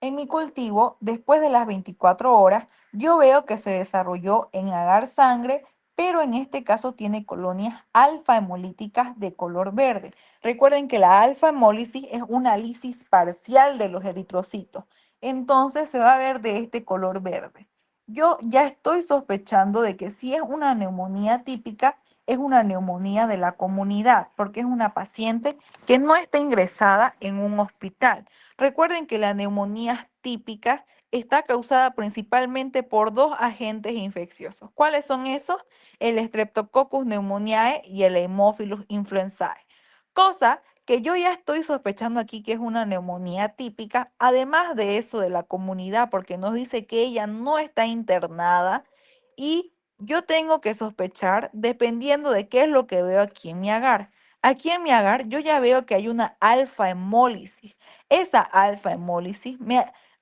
A: En mi cultivo, después de las 24 horas, yo veo que se desarrolló en agar sangre pero en este caso tiene colonias alfa hemolíticas de color verde. Recuerden que la alfa hemólisis es una lisis parcial de los eritrocitos, entonces se va a ver de este color verde. Yo ya estoy sospechando de que si es una neumonía típica, es una neumonía de la comunidad, porque es una paciente que no está ingresada en un hospital. Recuerden que la neumonía típica está causada principalmente por dos agentes infecciosos. ¿Cuáles son esos? El Streptococcus pneumoniae y el Haemophilus influenzae. Cosa que yo ya estoy sospechando aquí que es una neumonía típica, además de eso de la comunidad, porque nos dice que ella no está internada y yo tengo que sospechar dependiendo de qué es lo que veo aquí en mi agar. Aquí en mi agar yo ya veo que hay una alfa hemólisis. Esa alfa hemólisis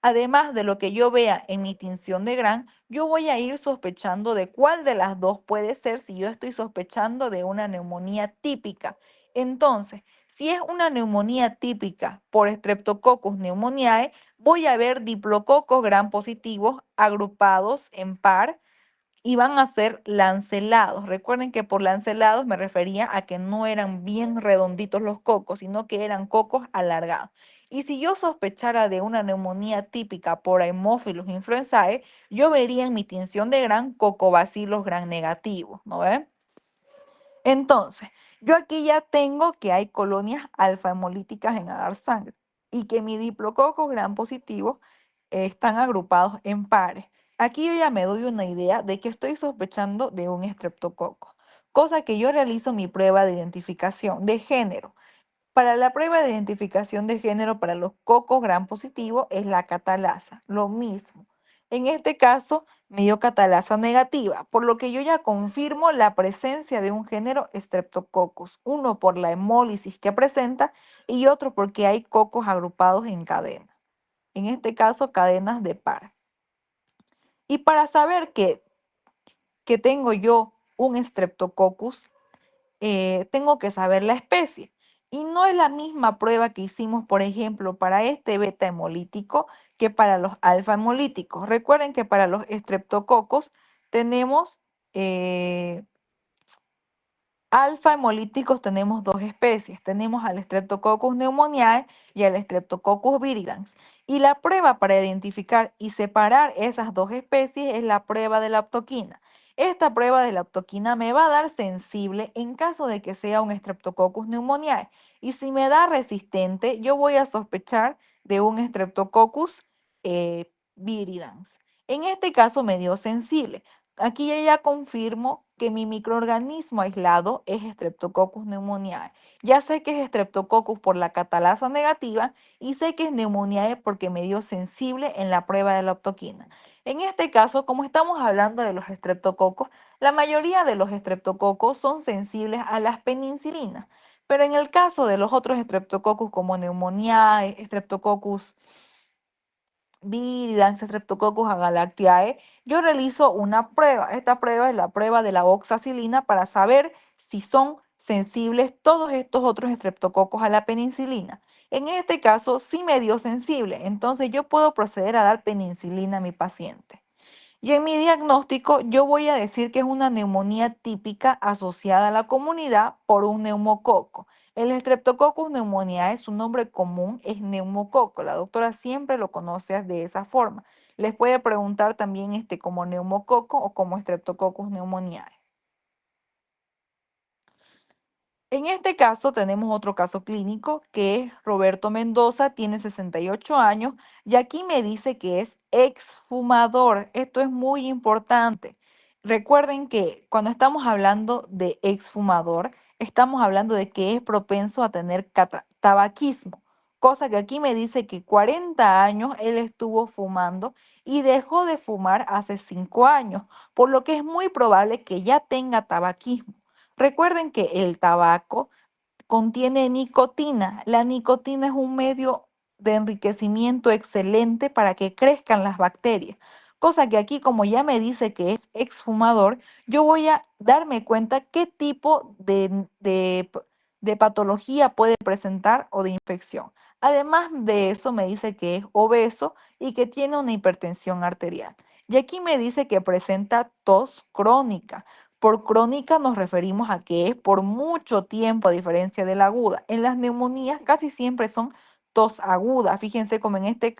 A: además de lo que yo vea en mi tinción de Gran, yo voy a ir sospechando de cuál de las dos puede ser si yo estoy sospechando de una neumonía típica. Entonces, si es una neumonía típica por Streptococcus pneumoniae, voy a ver diplococos Gran positivos agrupados en par y van a ser lancelados. Recuerden que por lancelados me refería a que no eran bien redonditos los cocos, sino que eran cocos alargados. Y si yo sospechara de una neumonía típica por Haemophilus influenzae, yo vería en mi tinción de Gran cocobacilos gran negativos, ¿no ven? Entonces, yo aquí ya tengo que hay colonias alfa hemolíticas en agar sangre y que mi diplococos gran positivos están agrupados en pares. Aquí yo ya me doy una idea de que estoy sospechando de un estreptococo, cosa que yo realizo mi prueba de identificación de género. Para la prueba de identificación de género para los cocos gran positivo es la catalasa, lo mismo. En este caso me dio catalasa negativa, por lo que yo ya confirmo la presencia de un género Streptococcus, uno por la hemólisis que presenta y otro porque hay cocos agrupados en cadena, en este caso cadenas de par. Y para saber que tengo yo un Streptococcus, tengo que saber la especie. Y no es la misma prueba que hicimos, por ejemplo, para este beta hemolítico que para los alfa hemolíticos. Recuerden que para los estreptococos tenemos eh, alfa hemolíticos, tenemos dos especies. Tenemos al Streptococcus pneumoniae y al Streptococcus viridans. Y la prueba para identificar y separar esas dos especies es la prueba de la aptoquina. Esta prueba de la aptoquina me va a dar sensible en caso de que sea un Streptococcus pneumoniae. Y si me da resistente, yo voy a sospechar de un Streptococcus viridans. En este caso me dio sensible. Aquí yo ya confirmo que mi microorganismo aislado es Streptococcus pneumoniae. Ya sé que es Streptococcus por la catalasa negativa y sé que es pneumoniae porque me dio sensible en la prueba de la aptoquina. En este caso, como estamos hablando de los estreptococos, la mayoría de los estreptococos son sensibles a las penicilinas. Pero en el caso de los otros estreptococos como Pneumoniae, Streptococcus viridans, Streptococcus agalactiae, yo realizo una prueba. Esta prueba es la prueba de la oxacilina para saber si son sensibles todos estos otros estreptococos a la penicilina. En este caso, sí me dio sensible, entonces yo puedo proceder a dar penicilina a mi paciente. Y en mi diagnóstico yo voy a decir que es una neumonía típica asociada a la comunidad por un neumococo. El Streptococcus pneumoniae, su nombre común es neumococo. La doctora siempre lo conoce de esa forma. Les puede preguntar también como neumococo o como Streptococcus pneumoniae. En este caso tenemos otro caso clínico que es Roberto Mendoza, tiene 68 años y aquí me dice que es exfumador. Esto es muy importante. Recuerden que cuando estamos hablando de exfumador, estamos hablando de que es propenso a tener tabaquismo, cosa que aquí me dice que 40 años él estuvo fumando y dejó de fumar hace 5 años, por lo que es muy probable que ya tenga tabaquismo. Recuerden que el tabaco contiene nicotina. La nicotina es un medio de enriquecimiento excelente para que crezcan las bacterias. Cosa que aquí, como ya me dice que es exfumador, yo voy a darme cuenta qué tipo de patología puede presentar o de infección. Además de eso, me dice que es obeso y que tiene una hipertensión arterial. Y aquí me dice que presenta tos crónica. Por crónica nos referimos a que es por mucho tiempo, a diferencia de la aguda. En las neumonías casi siempre son tos aguda. Fíjense como en este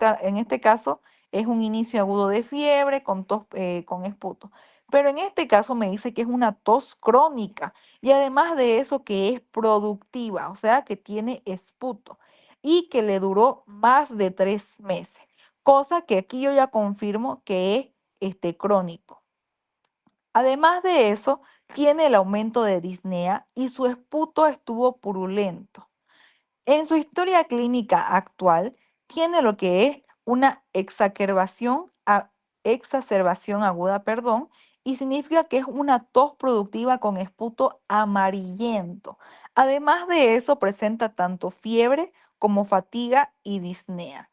A: caso es un inicio agudo de fiebre con tos con esputo. Pero en este caso me dice que es una tos crónica y además de eso que es productiva, o sea que tiene esputo y que le duró más de 3 meses, cosa que aquí yo ya confirmo que es crónico. Además de eso, tiene el aumento de disnea y su esputo estuvo purulento. En su historia clínica actual, tiene lo que es una exacerbación aguda, perdón, y significa que es una tos productiva con esputo amarillento. Además de eso, presenta tanto fiebre como fatiga y disnea.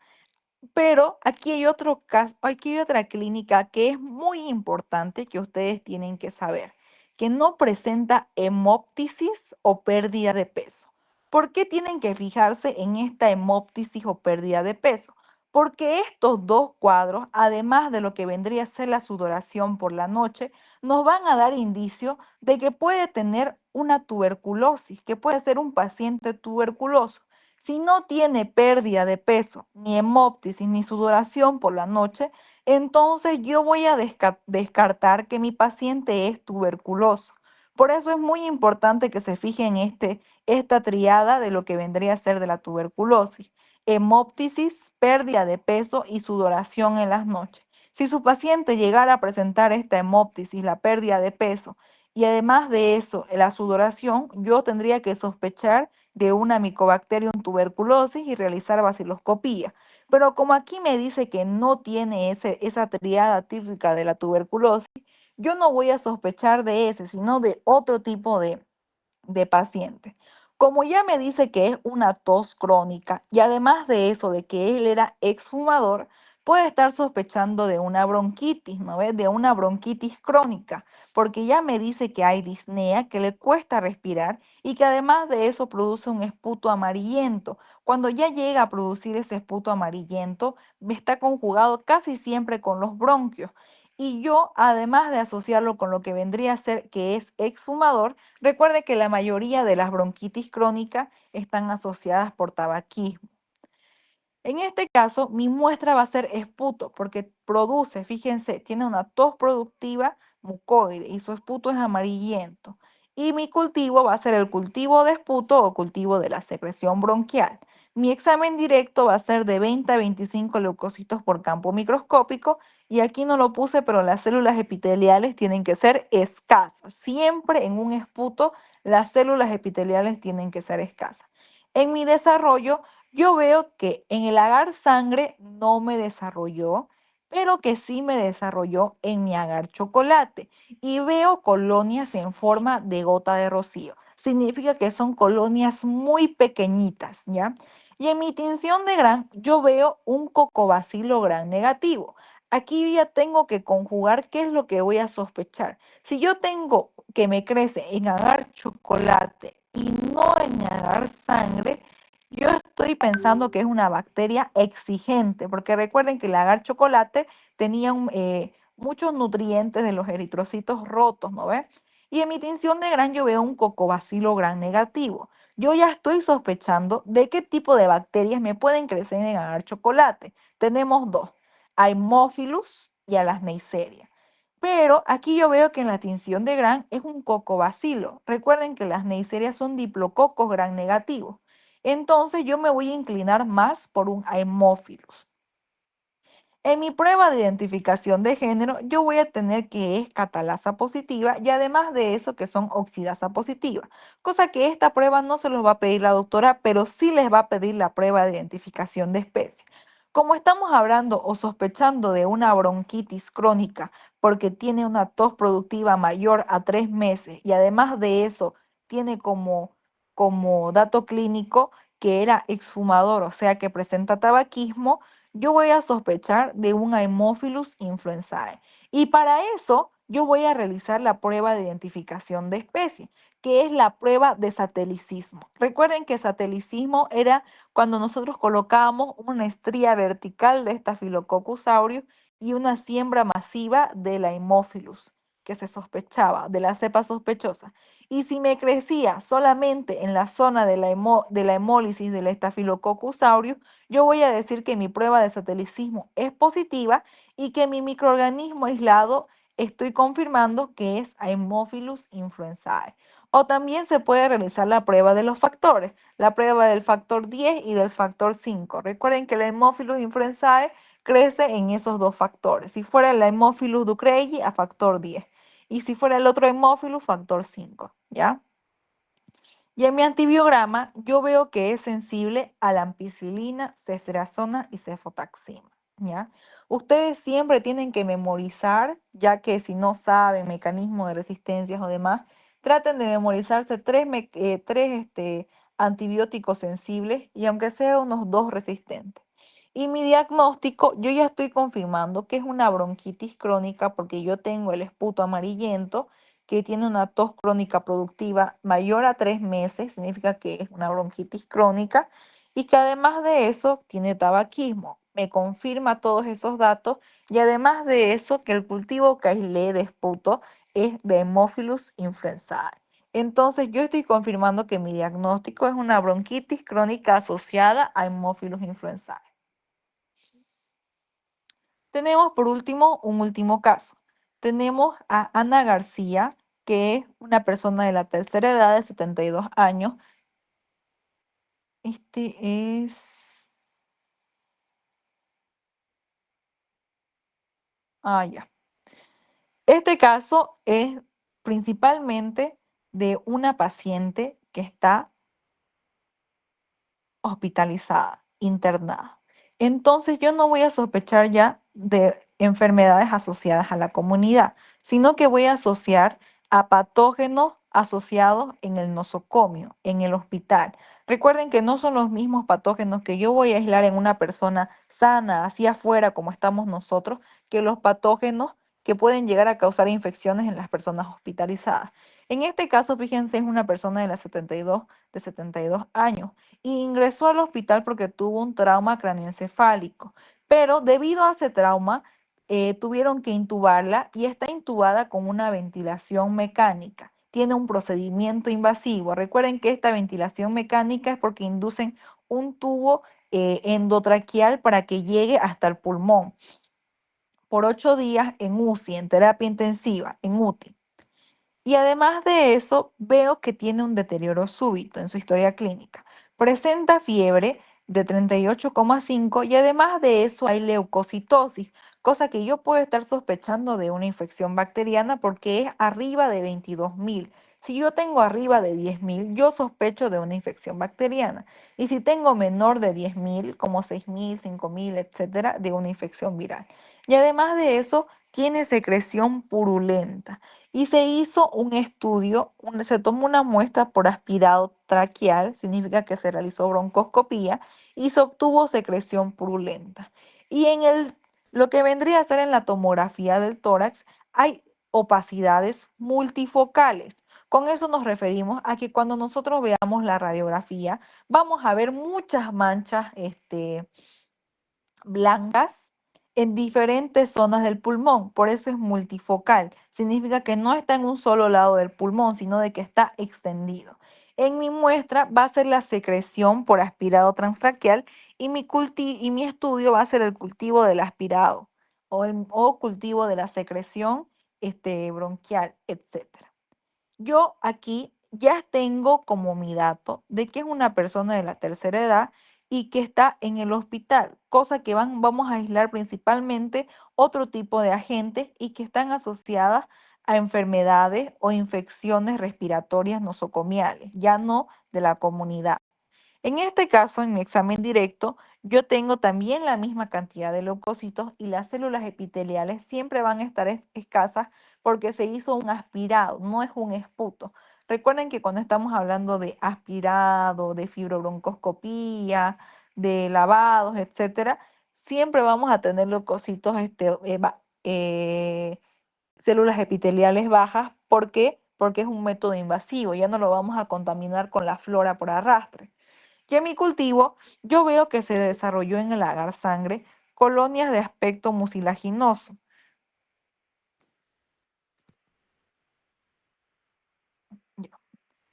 A: Pero aquí hay otro caso, aquí hay otra clínica que es muy importante que ustedes tienen que saber, que no presenta hemóptisis o pérdida de peso. ¿Por qué tienen que fijarse en esta hemóptisis o pérdida de peso? Porque estos dos cuadros, además de lo que vendría a ser la sudoración por la noche, nos van a dar indicio de que puede tener una tuberculosis, que puede ser un paciente tuberculoso. Si no tiene pérdida de peso, ni hemóptisis, ni sudoración por la noche, entonces yo voy a descartar que mi paciente es tuberculoso. Por eso es muy importante que se fijen en esta triada de lo que vendría a ser de la tuberculosis. Hemóptisis, pérdida de peso y sudoración en las noches. Si su paciente llegara a presentar esta hemóptisis, la pérdida de peso y además de eso, la sudoración, yo tendría que sospechar de una Mycobacterium tuberculosis y realizar baciloscopía. Pero como aquí me dice que no tiene esa triada típica de la tuberculosis, yo no voy a sospechar de ese, sino de otro tipo de paciente. Como ya me dice que es una tos crónica y además de eso, de que él era exfumador, puede estar sospechando de una bronquitis, ¿no ves? De una bronquitis crónica, porque ya me dice que hay disnea, que le cuesta respirar y que además de eso produce un esputo amarillento. Cuando ya llega a producir ese esputo amarillento, está conjugado casi siempre con los bronquios. Y yo, además de asociarlo con lo que vendría a ser que es exfumador, recuerde que la mayoría de las bronquitis crónicas están asociadas por tabaquismo. En este caso, mi muestra va a ser esputo porque produce, fíjense, tiene una tos productiva mucoide y su esputo es amarillento. Y mi cultivo va a ser el cultivo de esputo o cultivo de la secreción bronquial. Mi examen directo va a ser de 20 a 25 leucocitos por campo microscópico y aquí no lo puse, pero las células epiteliales tienen que ser escasas. Siempre en un esputo las células epiteliales tienen que ser escasas. En mi desarrollo yo veo que en el agar sangre no me desarrolló, pero que sí me desarrolló en mi agar chocolate. Y veo colonias en forma de gota de rocío. Significa que son colonias muy pequeñitas, ¿ya? Y en mi tinción de Gran, yo veo un cocobacilo gran negativo. Aquí ya tengo que conjugar qué es lo que voy a sospechar. Si yo tengo que me crece en agar chocolate y no en agar sangre, yo estoy pensando que es una bacteria exigente, porque recuerden que el agar chocolate tenía muchos nutrientes de los eritrocitos rotos, ¿no ves? Y en mi tinción de gran yo veo un cocobacilo gran negativo. Yo ya estoy sospechando de qué tipo de bacterias me pueden crecer en agar chocolate. Tenemos dos, a Haemophilus y a las Neisseria. Pero aquí yo veo que en la tinción de gran es un cocobacilo. Recuerden que las Neisseria son diplococos gran negativos. Entonces yo me voy a inclinar más por un Haemophilus. En mi prueba de identificación de género, yo voy a tener que es catalasa positiva y además de eso que son oxidasa positiva, cosa que esta prueba no se los va a pedir la doctora, pero sí les va a pedir la prueba de identificación de especie. Como estamos hablando o sospechando de una bronquitis crónica porque tiene una tos productiva mayor a 3 meses y además de eso tiene como dato clínico que era exfumador, o sea que presenta tabaquismo, yo voy a sospechar de un Haemophilus influenzae. Y para eso yo voy a realizar la prueba de identificación de especie, que es la prueba de satelicismo. Recuerden que satelicismo era cuando nosotros colocábamos una estría vertical de Staphylococcus aureus y una siembra masiva del Haemophilus, que se sospechaba, de la cepa sospechosa. Y si me crecía solamente en la zona de de la hemólisis del Staphylococcus aureus, yo voy a decir que mi prueba de satelicismo es positiva y que mi microorganismo aislado estoy confirmando que es Haemophilus influenzae. O también se puede realizar la prueba de los factores, la prueba del factor 10 y del factor 5. Recuerden que el Haemophilus influenzae crece en esos dos factores. Si fuera el Haemophilus ducreyi, a factor 10. Y si fuera el otro Haemophilus, factor 5, ¿ya? Y en mi antibiograma yo veo que es sensible a la ampicilina, ceftriaxona y cefotaxima, ¿ya? Ustedes siempre tienen que memorizar, ya que si no saben mecanismos de resistencias o demás, traten de memorizarse tres antibióticos sensibles y aunque sea unos dos resistentes. Y mi diagnóstico, yo ya estoy confirmando que es una bronquitis crónica porque yo tengo el esputo amarillento que tiene una tos crónica productiva mayor a 3 meses, significa que es una bronquitis crónica, y que además de eso tiene tabaquismo. Me confirma todos esos datos y además de eso que el cultivo que aislé de esputo es de Haemophilus influenzae. Entonces yo estoy confirmando que mi diagnóstico es una bronquitis crónica asociada a Haemophilus influenzae. Tenemos por último un último caso. Tenemos a Ana García, que es una persona de la tercera edad de 72 años. Este es... Ah, ya. Este caso es principalmente de una paciente que está hospitalizada, internada. Entonces yo no voy a sospechar ya de enfermedades asociadas a la comunidad, sino que voy a asociar a patógenos asociados en el nosocomio, en el hospital. Recuerden que no son los mismos patógenos que yo voy a aislar en una persona sana, hacia afuera, como estamos nosotros, que los patógenos que pueden llegar a causar infecciones en las personas hospitalizadas. En este caso, fíjense, es una persona de 72 años y ingresó al hospital porque tuvo un trauma craneoencefálico, pero debido a ese trauma tuvieron que intubarla y está intubada con una ventilación mecánica. Tiene un procedimiento invasivo. Recuerden que esta ventilación mecánica es porque inducen un tubo endotraqueal para que llegue hasta el pulmón por 8 días en UCI, en terapia intensiva, en UTI. Y además de eso, veo que tiene un deterioro súbito en su historia clínica. Presenta fiebre de 38,5 y además de eso hay leucocitosis, cosa que yo puedo estar sospechando de una infección bacteriana porque es arriba de 22.000. Si yo tengo arriba de 10.000, yo sospecho de una infección bacteriana. Y si tengo menor de 10.000, como 6.000, 5.000, etcétera, de una infección viral. Y además de eso, tiene secreción purulenta y se hizo un estudio, se tomó una muestra por aspirado traqueal, significa que se realizó broncoscopía y se obtuvo secreción purulenta. Y lo que vendría a ser en la tomografía del tórax hay opacidades multifocales. Con eso nos referimos a que cuando nosotros veamos la radiografía, vamos a ver muchas manchas, blancas en diferentes zonas del pulmón. Por eso es multifocal. Significa que no está en un solo lado del pulmón, sino de que está extendido. En mi muestra va a ser la secreción por aspirado transtraqueal y mi estudio va a ser el cultivo del aspirado o cultivo de la secreción bronquial, etcétera. Yo aquí ya tengo como mi dato de que es una persona de la tercera edad y que está en el hospital, cosa que vamos a aislar principalmente otro tipo de agentes y que están asociadas a enfermedades o infecciones respiratorias nosocomiales, ya no de la comunidad. En este caso, en mi examen directo, yo tengo también la misma cantidad de leucocitos y las células epiteliales siempre van a estar escasas porque se hizo un aspirado, no es un esputo. Recuerden que cuando estamos hablando de aspirado, de fibrobroncoscopía, de lavados, etcétera, siempre vamos a tener leucocitos, células epiteliales bajas. ¿Por qué? Porque es un método invasivo, ya no lo vamos a contaminar con la flora por arrastre. Y en mi cultivo, yo veo que se desarrolló en el agar sangre colonias de aspecto mucilaginoso.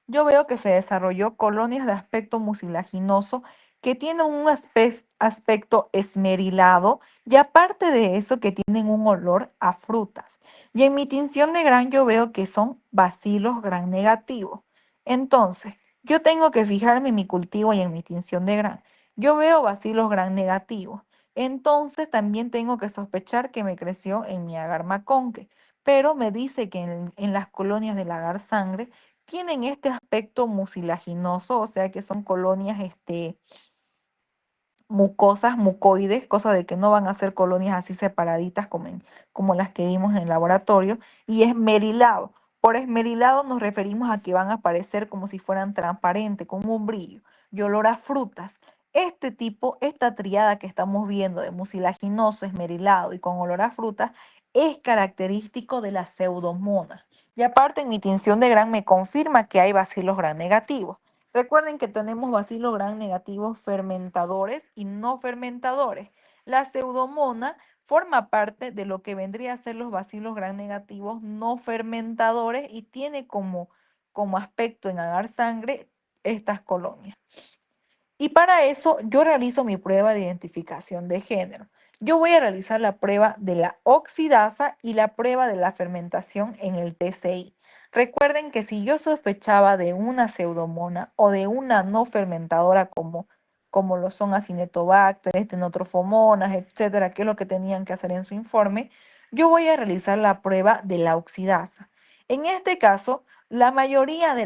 A: yo veo que se desarrolló colonias de aspecto mucilaginoso que tienen un aspecto esmerilado y aparte de eso que tienen un olor a frutas. Y en mi tinción de gran yo veo que son bacilos gran negativos. Entonces, yo tengo que fijarme en mi cultivo y en mi tinción de gran. Yo veo bacilos gran negativos. Entonces también tengo que sospechar que me creció en mi agar maconque, pero me dice que en las colonias del agar sangre tienen este aspecto mucilaginoso, o sea que son colonias mucosas, mucoides, cosa de que no van a ser colonias así separaditas como las que vimos en el laboratorio, y esmerilado. Por esmerilado nos referimos a que van a aparecer como si fueran transparentes, con un brillo y olor a frutas. Este tipo, esta triada que estamos viendo de mucilaginoso, esmerilado y con olor a frutas, es característico de la pseudomonas. Y aparte en mi tinción de gran me confirma que hay bacilos gran negativos. Recuerden que tenemos bacilos gram negativos fermentadores y no fermentadores. La pseudomona forma parte de lo que vendría a ser los bacilos gram negativos no fermentadores y tiene como aspecto en agar sangre estas colonias. Y para eso yo realizo mi prueba de identificación de género. Yo voy a realizar la prueba de la oxidasa y la prueba de la fermentación en el TCI. Recuerden que si yo sospechaba de una pseudomona o de una no fermentadora como lo son Acinetobacter, Estenotrofomonas, etcétera, que es lo que tenían que hacer en su informe, yo voy a realizar la prueba de la oxidasa. En este caso, la mayoría de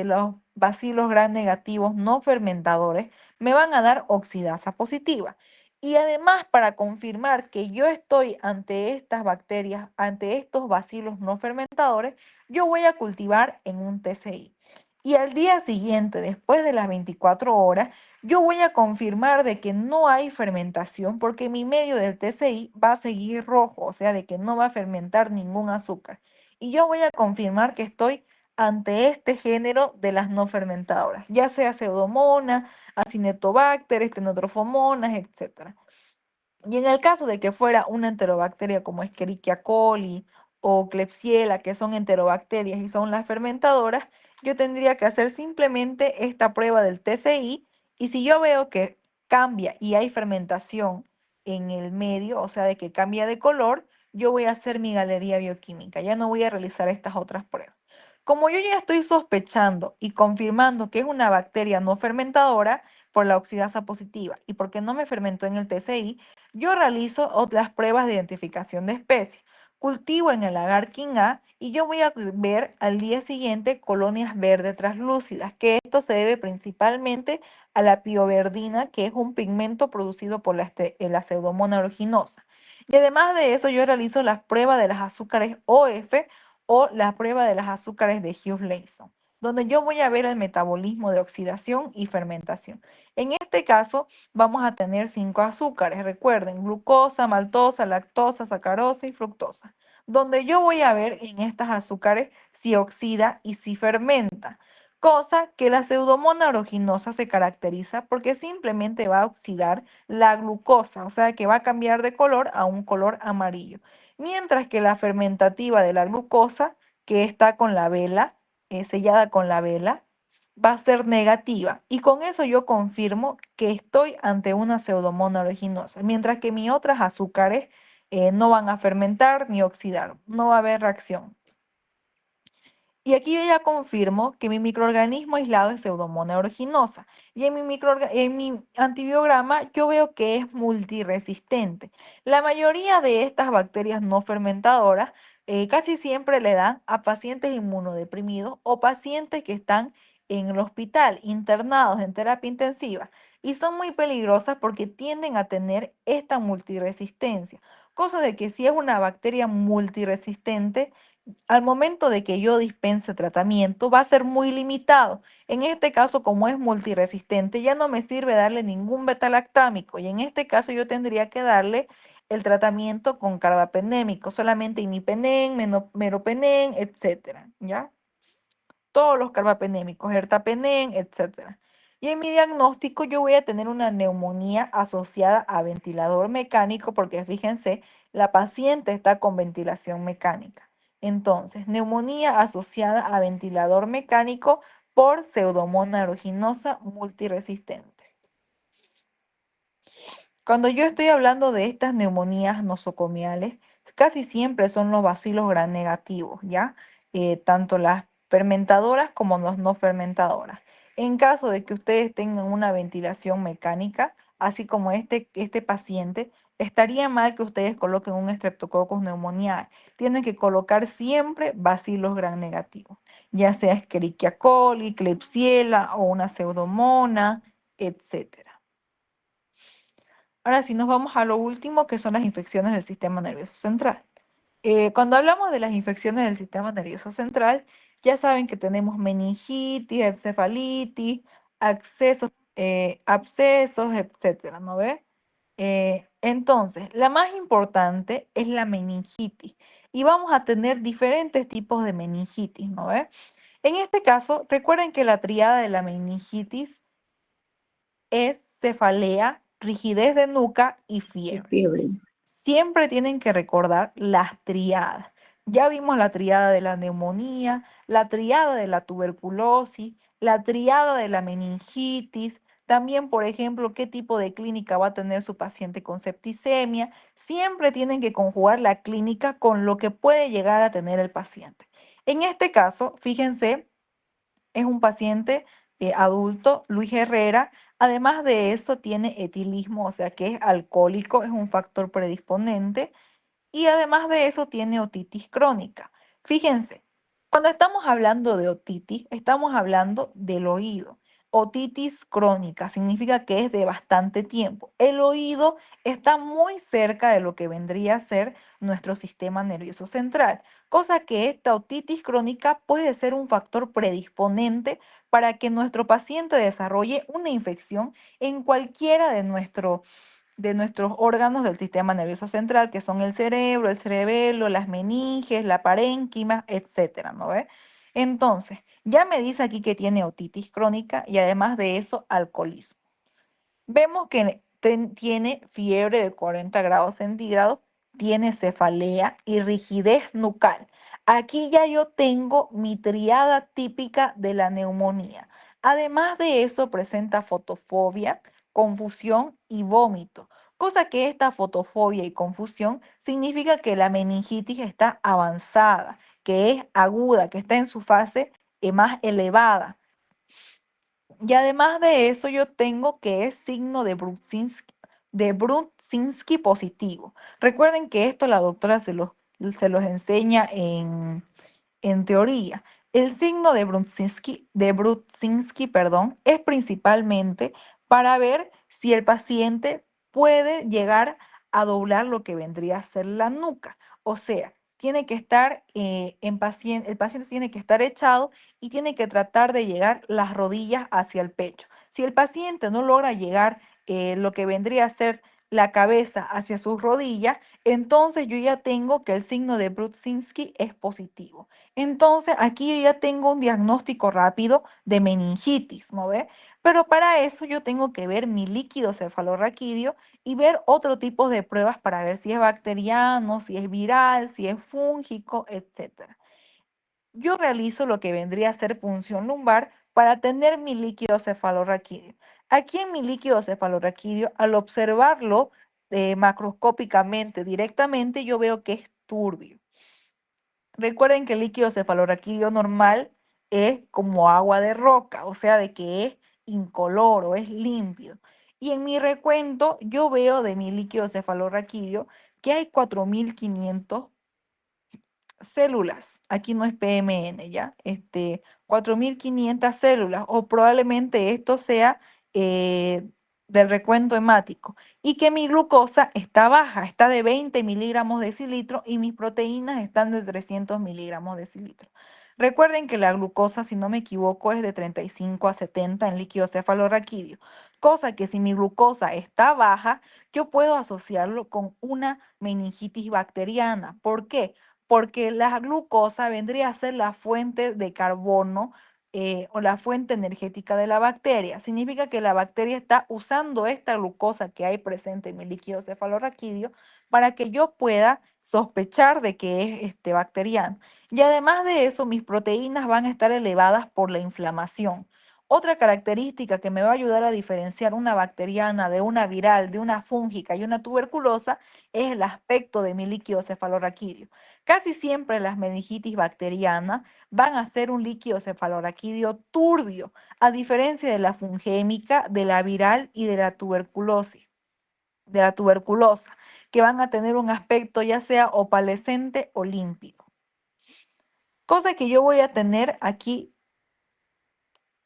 A: los bacilos gram negativos no fermentadores me van a dar oxidasa positiva. Y además, para confirmar que yo estoy ante estas bacterias, ante estos bacilos no fermentadores, yo voy a cultivar en un TCI. Y al día siguiente, después de las 24 horas, yo voy a confirmar de que no hay fermentación porque mi medio del TCI va a seguir rojo, o sea, de que no va a fermentar ningún azúcar. Y yo voy a confirmar que estoy ante este género de las no fermentadoras, ya sea Pseudomonas, Acinetobacter, Estenotrofomonas, etcétera. Y en el caso de que fuera una enterobacteria como Escherichia coli o Klebsiella, que son enterobacterias y son las fermentadoras, yo tendría que hacer simplemente esta prueba del TCI y si yo veo que cambia y hay fermentación en el medio, o sea, de que cambia de color, yo voy a hacer mi galería bioquímica, ya no voy a realizar estas otras pruebas. Como yo ya estoy sospechando y confirmando que es una bacteria no fermentadora por la oxidasa positiva y porque no me fermentó en el TCI, yo realizo otras pruebas de identificación de especies. Cultivo en el agar King A y yo voy a ver al día siguiente colonias verdes translúcidas, que esto se debe principalmente a la pioverdina, que es un pigmento producido por la pseudomonas aeruginosa. Y además de eso, yo realizo las pruebas de las azúcares OF o la prueba de las azúcares de Hughes-Leyson, donde yo voy a ver el metabolismo de oxidación y fermentación. En este caso, vamos a tener 5 azúcares, recuerden, glucosa, maltosa, lactosa, sacarosa y fructosa, donde yo voy a ver en estas azúcares si oxida y si fermenta, cosa que la pseudomonas aeruginosa se caracteriza porque simplemente va a oxidar la glucosa, o sea que va a cambiar de color a un color amarillo, mientras que la fermentativa de la glucosa, que está con la vela, sellada con la vela, va a ser negativa. Y con eso yo confirmo que estoy ante una pseudomonas aeruginosa, mientras que mis otras azúcares no van a fermentar ni oxidar, no va a haber reacción. Y aquí yo ya confirmo que mi microorganismo aislado es Pseudomonas aeruginosa. Y en mi antibiograma yo veo que es multiresistente. La mayoría de estas bacterias no fermentadoras casi siempre le dan a pacientes inmunodeprimidos o pacientes que están en el hospital, internados en terapia intensiva. Y son muy peligrosas porque tienden a tener esta multiresistencia. Cosa de que si es una bacteria multiresistente, al momento de que yo dispense tratamiento, va a ser muy limitado. En este caso, como es multiresistente, ya no me sirve darle ningún betalactámico y en este caso yo tendría que darle el tratamiento con carbapenémico, solamente imipenem, meropenem, etcétera, ¿ya? Todos los carbapenémicos, ertapenem, etcétera. Y en mi diagnóstico yo voy a tener una neumonía asociada a ventilador mecánico porque fíjense, la paciente está con ventilación mecánica. Entonces, neumonía asociada a ventilador mecánico por Pseudomonas aeruginosa multiresistente. Cuando yo estoy hablando de estas neumonías nosocomiales, casi siempre son los bacilos gram negativos, ¿ya? Tanto las fermentadoras como las no fermentadoras. En caso de que ustedes tengan una ventilación mecánica, así como este paciente, estaría mal que ustedes coloquen un Streptococcus pneumoniae. Tienen que colocar siempre bacilos gram negativos, ya sea Escherichia coli, Klebsiella o una pseudomona, etcétera. Ahora sí, nos vamos a lo último, que son las infecciones del sistema nervioso central. Cuando hablamos de las infecciones del sistema nervioso central, ya saben que tenemos meningitis, encefalitis, abscesos, etcétera, ¿no ve? Entonces, la más importante es la meningitis y vamos a tener diferentes tipos de meningitis, ¿no ve? En este caso, recuerden que la triada de la meningitis es cefalea, rigidez de nuca y
B: y
A: fiebre.
B: fiebre.
A: Siempre tienen que recordar las triadas. Ya vimos la triada de la neumonía, la triada de la tuberculosis, la triada de la meningitis, también, por ejemplo, qué tipo de clínica va a tener su paciente con septicemia. Siempre tienen que conjugar la clínica con lo que puede llegar a tener el paciente. En este caso, fíjense, es un paciente adulto, Luis Herrera. Además de eso, tiene etilismo, o sea que es alcohólico, es un factor predisponente. Y además de eso tiene otitis crónica. Fíjense, cuando estamos hablando de otitis, estamos hablando del oído. Otitis crónica significa que es de bastante tiempo. El oído está muy cerca de lo que vendría a ser nuestro sistema nervioso central, cosa que esta otitis crónica puede ser un factor predisponente para que nuestro paciente desarrolle una infección en cualquiera de nuestros órganos del sistema nervioso central, que son el cerebro, el cerebelo, las meninges, la parénquima, etcétera, ¿no ve? Entonces, ya me dice aquí que tiene otitis crónica y además de eso, alcoholismo. Vemos que tiene fiebre de 40 grados centígrados, tiene cefalea y rigidez nucal. Aquí ya yo tengo mi triada típica de la neumonía. Además de eso, presenta fotofobia, confusión y vómito, cosa que esta fotofobia y confusión significa que la meningitis está avanzada, que es aguda, que está en su fase más elevada. Y además de eso, yo tengo que es signo de Brudzinski positivo. Recuerden que esto la doctora se los enseña en teoría. El signo de Brudzinski, perdón, es principalmente para ver si el paciente puede llegar a doblar lo que vendría a ser la nuca. O sea, tiene que estar el paciente tiene que estar echado y tiene que tratar de llegar las rodillas hacia el pecho. Si el paciente no logra llegar lo que vendría a ser la cabeza hacia sus rodillas, entonces yo ya tengo que el signo de Brudzinski es positivo. Entonces aquí yo ya tengo un diagnóstico rápido de meningitis, ¿no ve? Pero para eso yo tengo que ver mi líquido cefalorraquídeo y ver otro tipo de pruebas para ver si es bacteriano, si es viral, si es fúngico, etcétera. Yo realizo lo que vendría a ser punción lumbar para tener mi líquido cefalorraquídeo. Aquí en mi líquido cefalorraquídeo, al observarlo macroscópicamente directamente, yo veo que es turbio. Recuerden que el líquido cefalorraquídeo normal es como agua de roca, o sea, de que es incoloro, es límpido. Y en mi recuento, yo veo de mi líquido cefalorraquídeo que hay 4.500 células. Aquí no es PMN, ¿ya? 4.500 células, o probablemente esto sea eh, del recuento hemático. Y que mi glucosa está baja, está de 20 miligramos de decilitro y mis proteínas están de 300 miligramos de decilitro. Recuerden que la glucosa, si no me equivoco, es de 35 a 70 en líquido cefalorraquídeo, cosa que si mi glucosa está baja, yo puedo asociarlo con una meningitis bacteriana. ¿Por qué? Porque la glucosa vendría a ser la fuente de carbono o la fuente energética de la bacteria. Significa que la bacteria está usando esta glucosa que hay presente en mi líquido cefalorraquídeo para que yo pueda sospechar de que es bacteriano. Y además de eso, mis proteínas van a estar elevadas por la inflamación. Otra característica que me va a ayudar a diferenciar una bacteriana de una viral, de una fúngica y una tuberculosa es el aspecto de mi líquido cefalorraquídeo. Casi siempre las meningitis bacterianas van a ser un líquido cefalorraquídeo turbio, a diferencia de la fungémica, de la viral y de la tuberculosis, de la tuberculosa, que van a tener un aspecto ya sea opalescente o límpido. Cosa que yo voy a tener aquí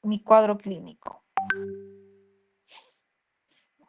A: mi cuadro clínico.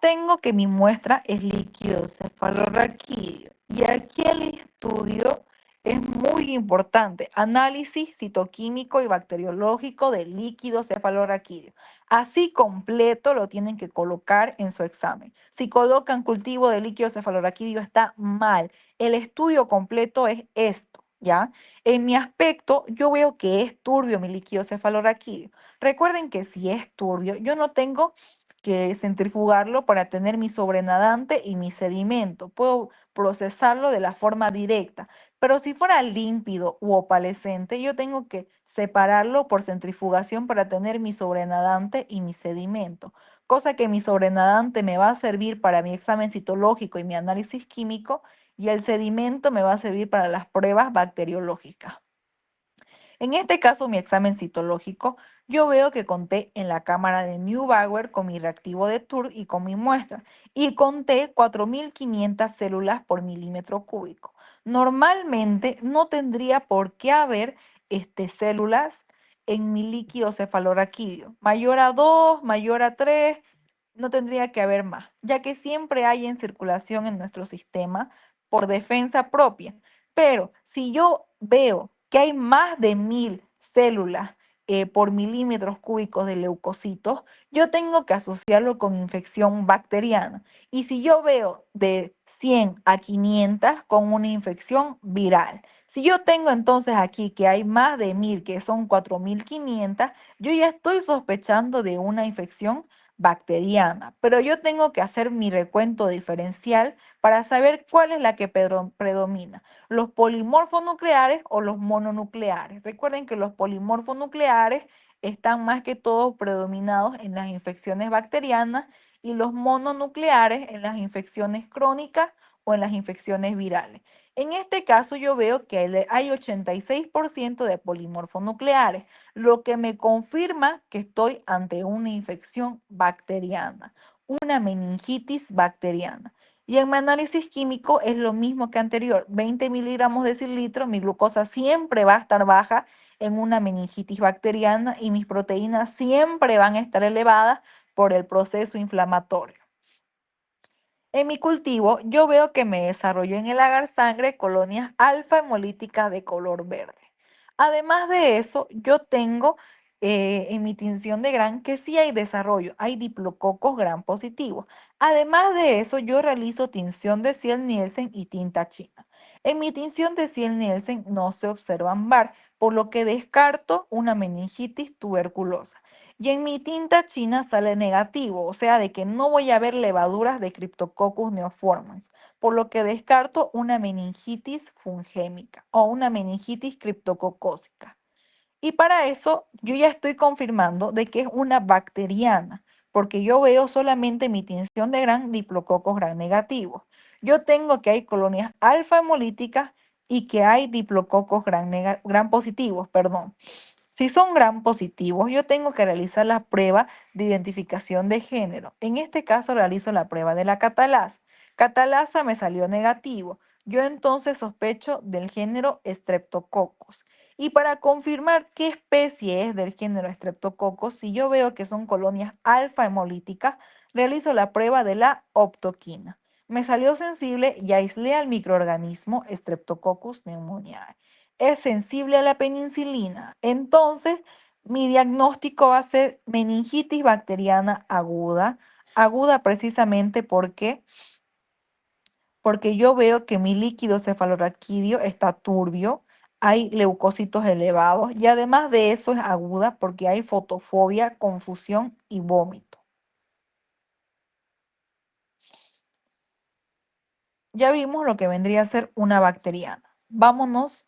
A: Tengo que mi muestra es líquido cefalorraquídeo y aquí el estudio es muy importante. Análisis citoquímico y bacteriológico del líquido cefalorraquídeo. Así completo lo tienen que colocar en su examen. Si colocan cultivo de líquido cefalorraquídeo está mal. El estudio completo es esto, ¿ya? En mi aspecto, yo veo que es turbio mi líquido cefalorraquídeo. Recuerden que si es turbio, yo no tengo que centrifugarlo para tener mi sobrenadante y mi sedimento. Puedo procesarlo de la forma directa, pero si fuera límpido u opalescente, yo tengo que separarlo por centrifugación para tener mi sobrenadante y mi sedimento, cosa que mi sobrenadante me va a servir para mi examen citológico y mi análisis químico y el sedimento me va a servir para las pruebas bacteriológicas. En este caso, mi examen citológico, yo veo que conté en la cámara de Neubauer con mi reactivo de Tour y con mi muestra, y conté 4.500 células por milímetro cúbico. Normalmente no tendría por qué haber células en mi líquido cefalorraquídeo. Mayor a 2, mayor a 3, no tendría que haber más, ya que siempre hay en circulación en nuestro sistema por defensa propia. Pero si yo veo que hay más de 1.000 células por milímetros cúbicos de leucocitos, yo tengo que asociarlo con infección bacteriana. Y si yo veo de 100 a 500 con una infección viral. Si yo tengo entonces aquí que hay más de 1.000, que son 4.500, yo ya estoy sospechando de una infección bacteriana, pero yo tengo que hacer mi recuento diferencial para saber cuál es la que predomina, los polimorfos nucleares o los mononucleares. Recuerden que los polimorfos nucleares están más que todo predominados en las infecciones bacterianas y los mononucleares en las infecciones crónicas o en las infecciones virales. En este caso yo veo que hay 86% de polimorfos nucleares, lo que me confirma que estoy ante una infección bacteriana, una meningitis bacteriana. Y en mi análisis químico es lo mismo que anterior, 20 miligramos de cilitro, mi glucosa siempre va a estar baja en una meningitis bacteriana y mis proteínas siempre van a estar elevadas por el proceso inflamatorio. En mi cultivo, yo veo que me desarrolló en el agar sangre colonias alfa hemolíticas de color verde. Además de eso, yo tengo en mi tinción de Gram que sí hay desarrollo, hay diplococos Gram positivos. Además de eso, yo realizo tinción de Ziel-Nielsen y tinta china. En mi tinción de Ziel-Nielsen no se observan VAR, por lo que descarto una meningitis tuberculosa. Y en mi tinta china sale negativo, o sea, de que no voy a ver levaduras de Cryptococcus neoformans, por lo que descarto una meningitis fungémica o una meningitis criptococócica. Y para eso yo ya estoy confirmando de que es una bacteriana, porque yo veo solamente mi tinción de Gram diplococos Gram negativos. Yo tengo que hay colonias alfa hemolíticas y que hay diplococos Gram positivos, perdón. Si son gram positivos, yo tengo que realizar la prueba de identificación de género. En este caso realizo la prueba de la catalasa. Catalasa me salió negativo. Yo entonces sospecho del género Streptococcus. Y para confirmar qué especie es del género Streptococcus, si yo veo que son colonias alfa hemolíticas, realizo la prueba de la optoquina. Me salió sensible y aislé al microorganismo Streptococcus pneumoniae. Es sensible a la penicilina. Entonces, mi diagnóstico va a ser meningitis bacteriana aguda. Aguda precisamente porque yo veo que mi líquido cefalorraquídeo está turbio. hay leucocitos elevados y además de eso es aguda porque hay fotofobia, confusión y vómito. Ya vimos lo que vendría a ser una bacteriana. Vámonos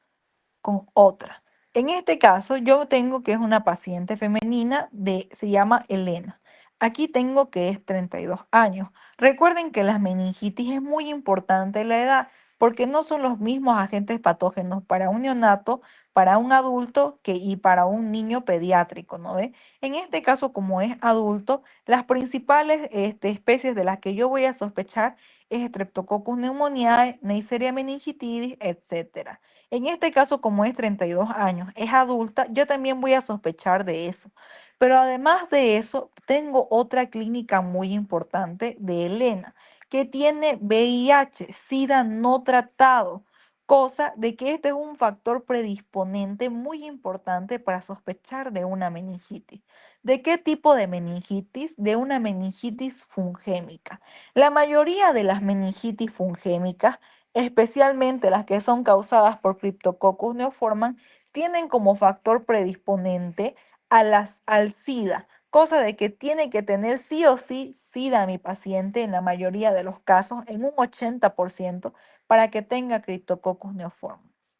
A: con otra. En este caso, yo tengo que es una paciente femenina se llama Elena. Aquí tengo que es 32 años. Recuerden que las meningitis es muy importante la edad porque no son los mismos agentes patógenos para un neonato, para un adulto y para un niño pediátrico, ¿no ve? En este caso, como es adulto, las principales especies de las que yo voy a sospechar es Streptococcus pneumoniae, Neisseria meningitidis, etcétera. En este caso, como es 32 años, es adulta, yo también voy a sospechar de eso. Pero además de eso, tengo otra clínica muy importante de Elena, que tiene VIH, SIDA no tratado, cosa de que este es un factor predisponente muy importante para sospechar de una meningitis. ¿De qué tipo de meningitis? De una meningitis fungémica. La mayoría de las meningitis fungémicas, especialmente las que son causadas por Cryptococcus neoformans, tienen como factor predisponente al SIDA, cosa de que tiene que tener sí o sí SIDA mi paciente en la mayoría de los casos, en un 80%, para que tenga Cryptococcus neoformans.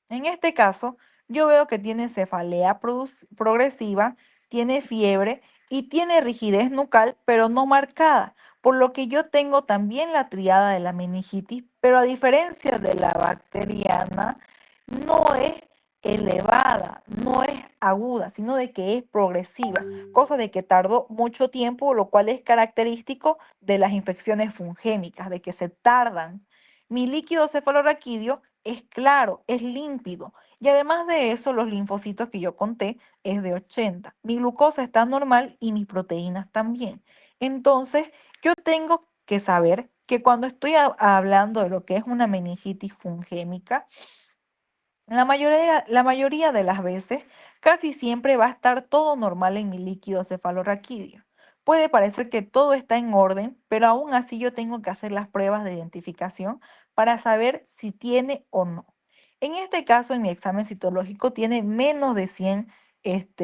A: En este caso, yo veo que tiene cefalea progresiva, tiene fiebre y tiene rigidez nucal, pero no marcada, por lo que yo tengo también la triada de la meningitis, pero a diferencia de la bacteriana, no es elevada, no es aguda, sino de que es progresiva, cosa de que tardó mucho tiempo, lo cual es característico de las infecciones fungémicas, de que se tardan. Mi líquido cefalorraquídeo es claro, es límpido. Y además de eso, los linfocitos que yo conté es de 80. Mi glucosa está normal y mis proteínas también. Entonces, yo tengo que saber que cuando estoy hablando de lo que es una meningitis fungémica, la mayoría de las veces, casi siempre va a estar todo normal en mi líquido cefalorraquídeo. Puede parecer que todo está en orden, pero aún así yo tengo que hacer las pruebas de identificación para saber si tiene o no. En este caso, en mi examen citológico tiene menos de 100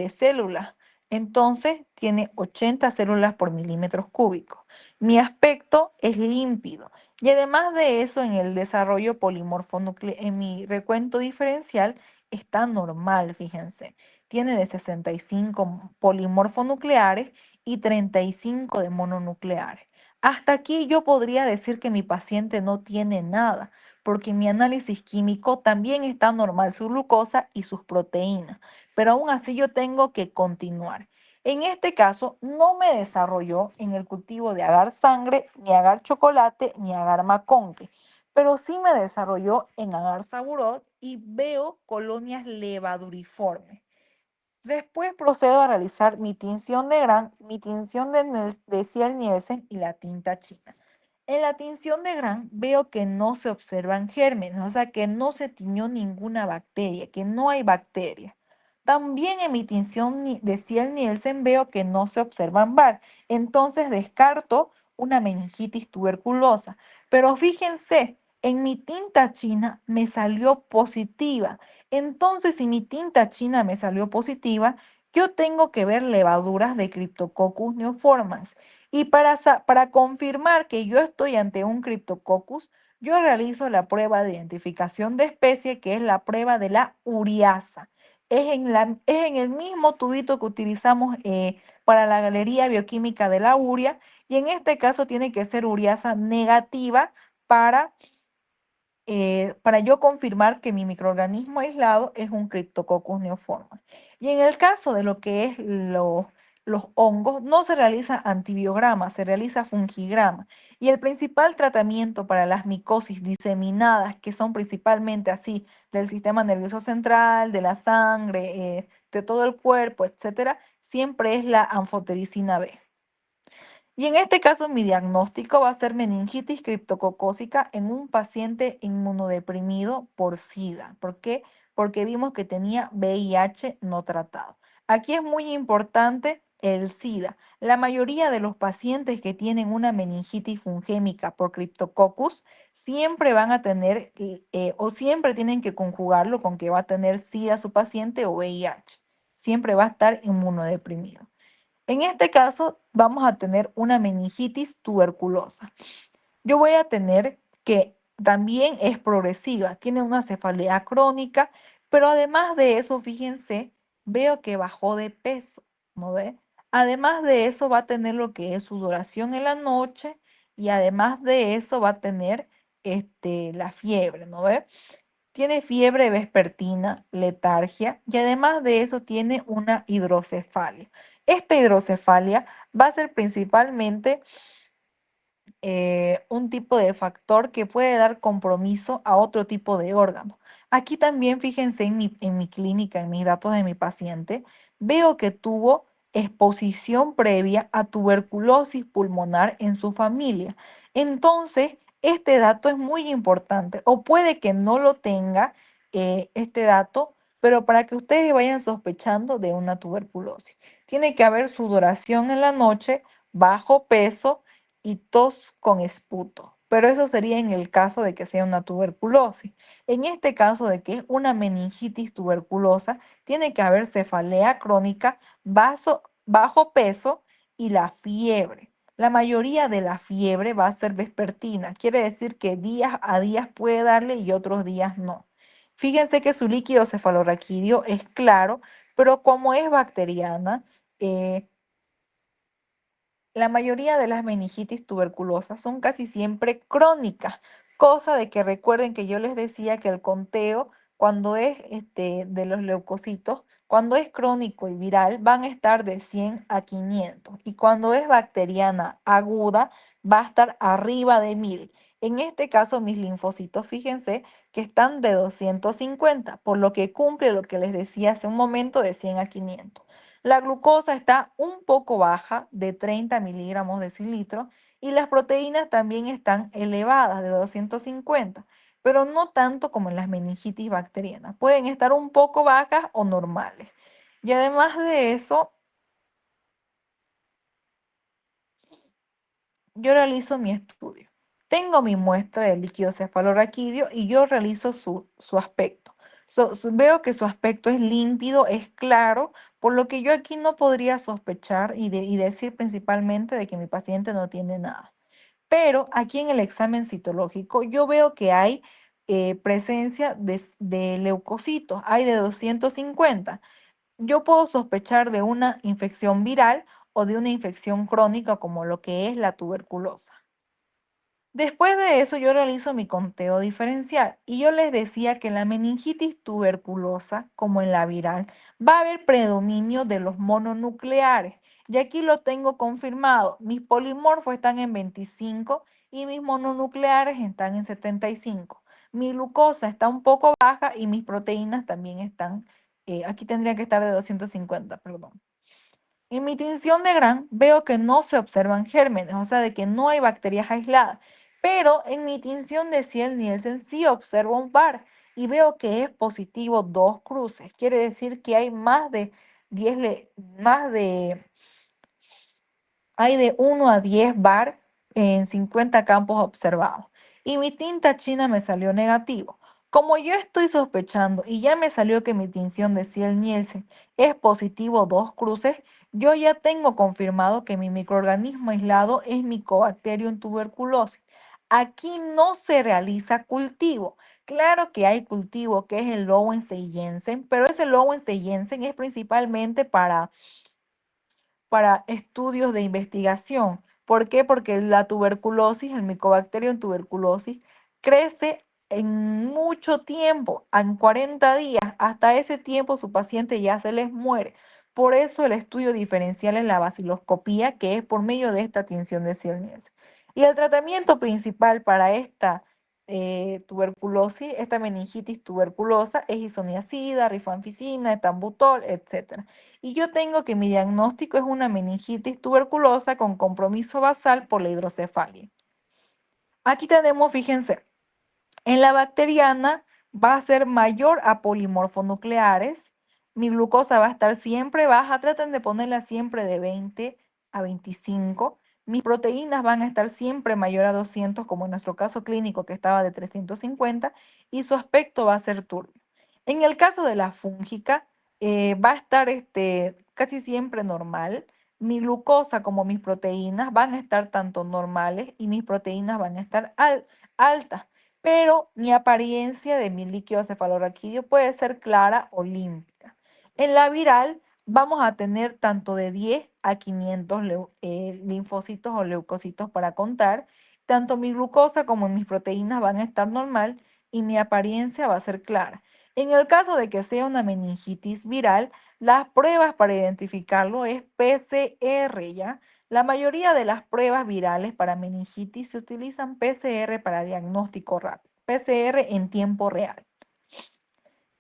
A: células, entonces tiene 80 células por milímetros cúbicos. Mi aspecto es límpido. Y además de eso, en el desarrollo en mi recuento diferencial está normal, fíjense. Tiene de 65 polimorfonucleares y 35 de mononucleares. Hasta aquí yo podría decir que mi paciente no tiene nada, porque mi análisis químico también está normal, su glucosa y sus proteínas, pero aún así yo tengo que continuar. En este caso, no me desarrolló en el cultivo de agar sangre, ni agar chocolate, ni agar maconque, pero sí me desarrolló en agar saburot y veo colonias levaduriformes. Después procedo a realizar mi tinción de Gran, mi tinción de Ciel-Nielsen y la tinta china. En la tinción de Gran veo que no se observan gérmenes, o sea que no se tiñó ninguna bacteria, que no hay bacterias. También en mi tinción de Ciel-Nielsen veo que no se observan VAR, entonces descarto una meningitis tuberculosa. Pero fíjense, en mi tinta china me salió positiva. Entonces, si mi tinta china me salió positiva, yo tengo que ver levaduras de Cryptococcus neoformans. Y para confirmar que yo estoy ante un Cryptococcus, yo realizo la prueba de identificación de especie, que es la prueba de la uriasa. Es en el mismo tubito que utilizamos para la galería bioquímica de la urea, y en este caso tiene que ser uriasa negativa para para yo confirmar que mi microorganismo aislado es un Cryptococcus neoformans. Y en el caso de lo que es los hongos, no se realiza antibiograma, se realiza fungigrama. Y el principal tratamiento para las micosis diseminadas, que son principalmente así del sistema nervioso central, de la sangre, de todo el cuerpo, etcétera, siempre es la anfotericina B. Y en este caso, mi diagnóstico va a ser meningitis criptococócica en un paciente inmunodeprimido por SIDA. ¿Por qué? Porque vimos que tenía VIH no tratado. Aquí es muy importante el SIDA. La mayoría de los pacientes que tienen una meningitis fungémica por Cryptococcus siempre van a tener o siempre tienen que conjugarlo con que va a tener SIDA su paciente o VIH. Siempre va a estar inmunodeprimido. En este caso, vamos a tener una meningitis tuberculosa. Yo voy a tener que también es progresiva, tiene una cefalea crónica, pero además de eso, fíjense, veo que bajó de peso, ¿no ve? Además de eso, va a tener lo que es sudoración en la noche y además de eso va a tener la fiebre, ¿no ve? Tiene fiebre vespertina, letargia y además de eso tiene una hidrocefalia. Esta hidrocefalia va a ser principalmente un tipo de factor que puede dar compromiso a otro tipo de órgano. Aquí también fíjense en mi clínica, en mis datos de mi paciente, veo que tuvo exposición previa a tuberculosis pulmonar en su familia. Entonces, este dato es muy importante o puede que no lo tenga este dato, pero para que ustedes vayan sospechando de una tuberculosis. Tiene que haber sudoración en la noche, bajo peso y tos con esputo. Pero eso sería en el caso de que sea una tuberculosis. En este caso de que es una meningitis tuberculosa, tiene que haber cefalea crónica, bajo peso y la fiebre. La mayoría de la fiebre va a ser vespertina, quiere decir que días a días puede darle y otros días no. Fíjense que su líquido cefalorraquídeo es claro, pero como es bacteriana, la mayoría de las meningitis tuberculosas son casi siempre crónicas, cosa de que recuerden que yo les decía que el conteo, cuando es de los leucocitos, cuando es crónico y viral, van a estar de 100 a 500 y cuando es bacteriana aguda, va a estar arriba de 1000. En este caso, mis linfocitos, fíjense que están de 250, por lo que cumple lo que les decía hace un momento de 100 a 500. La glucosa está un poco baja, de 30 miligramos de cilitro, y las proteínas también están elevadas, de 250, pero no tanto como en las meningitis bacterianas. Pueden estar un poco bajas o normales. Y además de eso, yo realizo mi estudio. Tengo mi muestra de líquido cefalorraquídeo y yo realizo su aspecto. Veo que su aspecto es límpido, es claro, por lo que yo aquí no podría sospechar y decir principalmente de que mi paciente no tiene nada. Pero aquí en el examen citológico yo veo que hay presencia de leucocitos, hay de 250. Yo puedo sospechar de una infección viral o de una infección crónica como lo que es la tuberculosa. Después de eso yo realizo mi conteo diferencial y yo les decía que en la meningitis tuberculosa, como en la viral, va a haber predominio de los mononucleares. Y aquí lo tengo confirmado. Mis polimorfos están en 25 y mis mononucleares están en 75. Mi glucosa está un poco baja y mis proteínas también están, aquí tendría que estar de 250, perdón. En mi tinción de Gram veo que no se observan gérmenes, o sea, de que no hay bacterias aisladas, pero en mi tinción de Ciel-Nielsen sí observo un par y veo que es positivo dos cruces. Quiere decir que hay más de 10, más de hay de 1 a 10 bar en 50 campos observados. Y mi tinta china me salió negativo. Como yo estoy sospechando y ya me salió que mi tinción de Ciel-Nielsen es positivo dos cruces, yo ya tengo confirmado que mi microorganismo aislado es Mycobacterium tuberculosis. Aquí no se realiza cultivo. Claro que hay cultivo que es el Lowenstein-Jensen, pero ese Lowenstein-Jensen es principalmente para estudios de investigación. ¿Por qué? Porque la tuberculosis, el Mycobacterium tuberculosis, crece en mucho tiempo, en 40 días. Hasta ese tiempo su paciente ya se les muere. Por eso el estudio diferencial es la baciloscopía, que es por medio de esta tinción de Cielnies. Y el tratamiento principal para esta tuberculosis, esta meningitis tuberculosa, es isoniazida, rifampicina, etambutol, etc. Y yo tengo que mi diagnóstico es una meningitis tuberculosa con compromiso basal por la hidrocefalia. Aquí tenemos, fíjense, en la bacteriana va a ser mayor a polimorfonucleares, Mi glucosa va a estar siempre baja, traten de ponerla siempre de 20 a 25. Mis proteínas van a estar siempre mayor a 200, como en nuestro caso clínico que estaba de 350, y su aspecto va a ser turbio. En el caso de la fúngica, va a estar casi siempre normal. Mi glucosa como mis proteínas van a estar tanto normales y mis proteínas van a estar altas, pero mi apariencia de mi líquido cefalorraquídeo puede ser clara o limpia. En la viral vamos a tener tanto de 10 a 500 linfocitos o leucocitos para contar. Tanto mi glucosa como mis proteínas van a estar normal y mi apariencia va a ser clara. En el caso de que sea una meningitis viral, las pruebas para identificarlo es PCR, ¿ya? La mayoría de las pruebas virales para meningitis se utilizan PCR para diagnóstico rápido, PCR en tiempo real.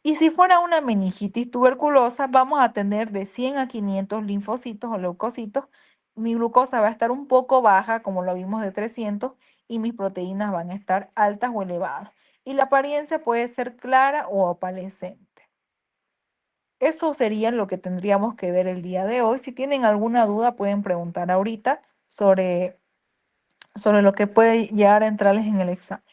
A: Y si fuera una meningitis tuberculosa, vamos a tener de 100 a 500 linfocitos o leucocitos. Mi glucosa va a estar un poco baja, como lo vimos de 300, y mis proteínas van a estar altas o elevadas. Y la apariencia puede ser clara o opalescente. Eso sería lo que tendríamos que ver el día de hoy. Si tienen alguna duda, pueden preguntar ahorita sobre lo que puede llegar a entrarles en el examen.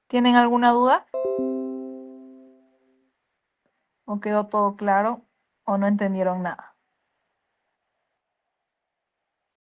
A: ¿Tienen alguna duda? ¿O quedó todo claro? ¿O no entendieron nada?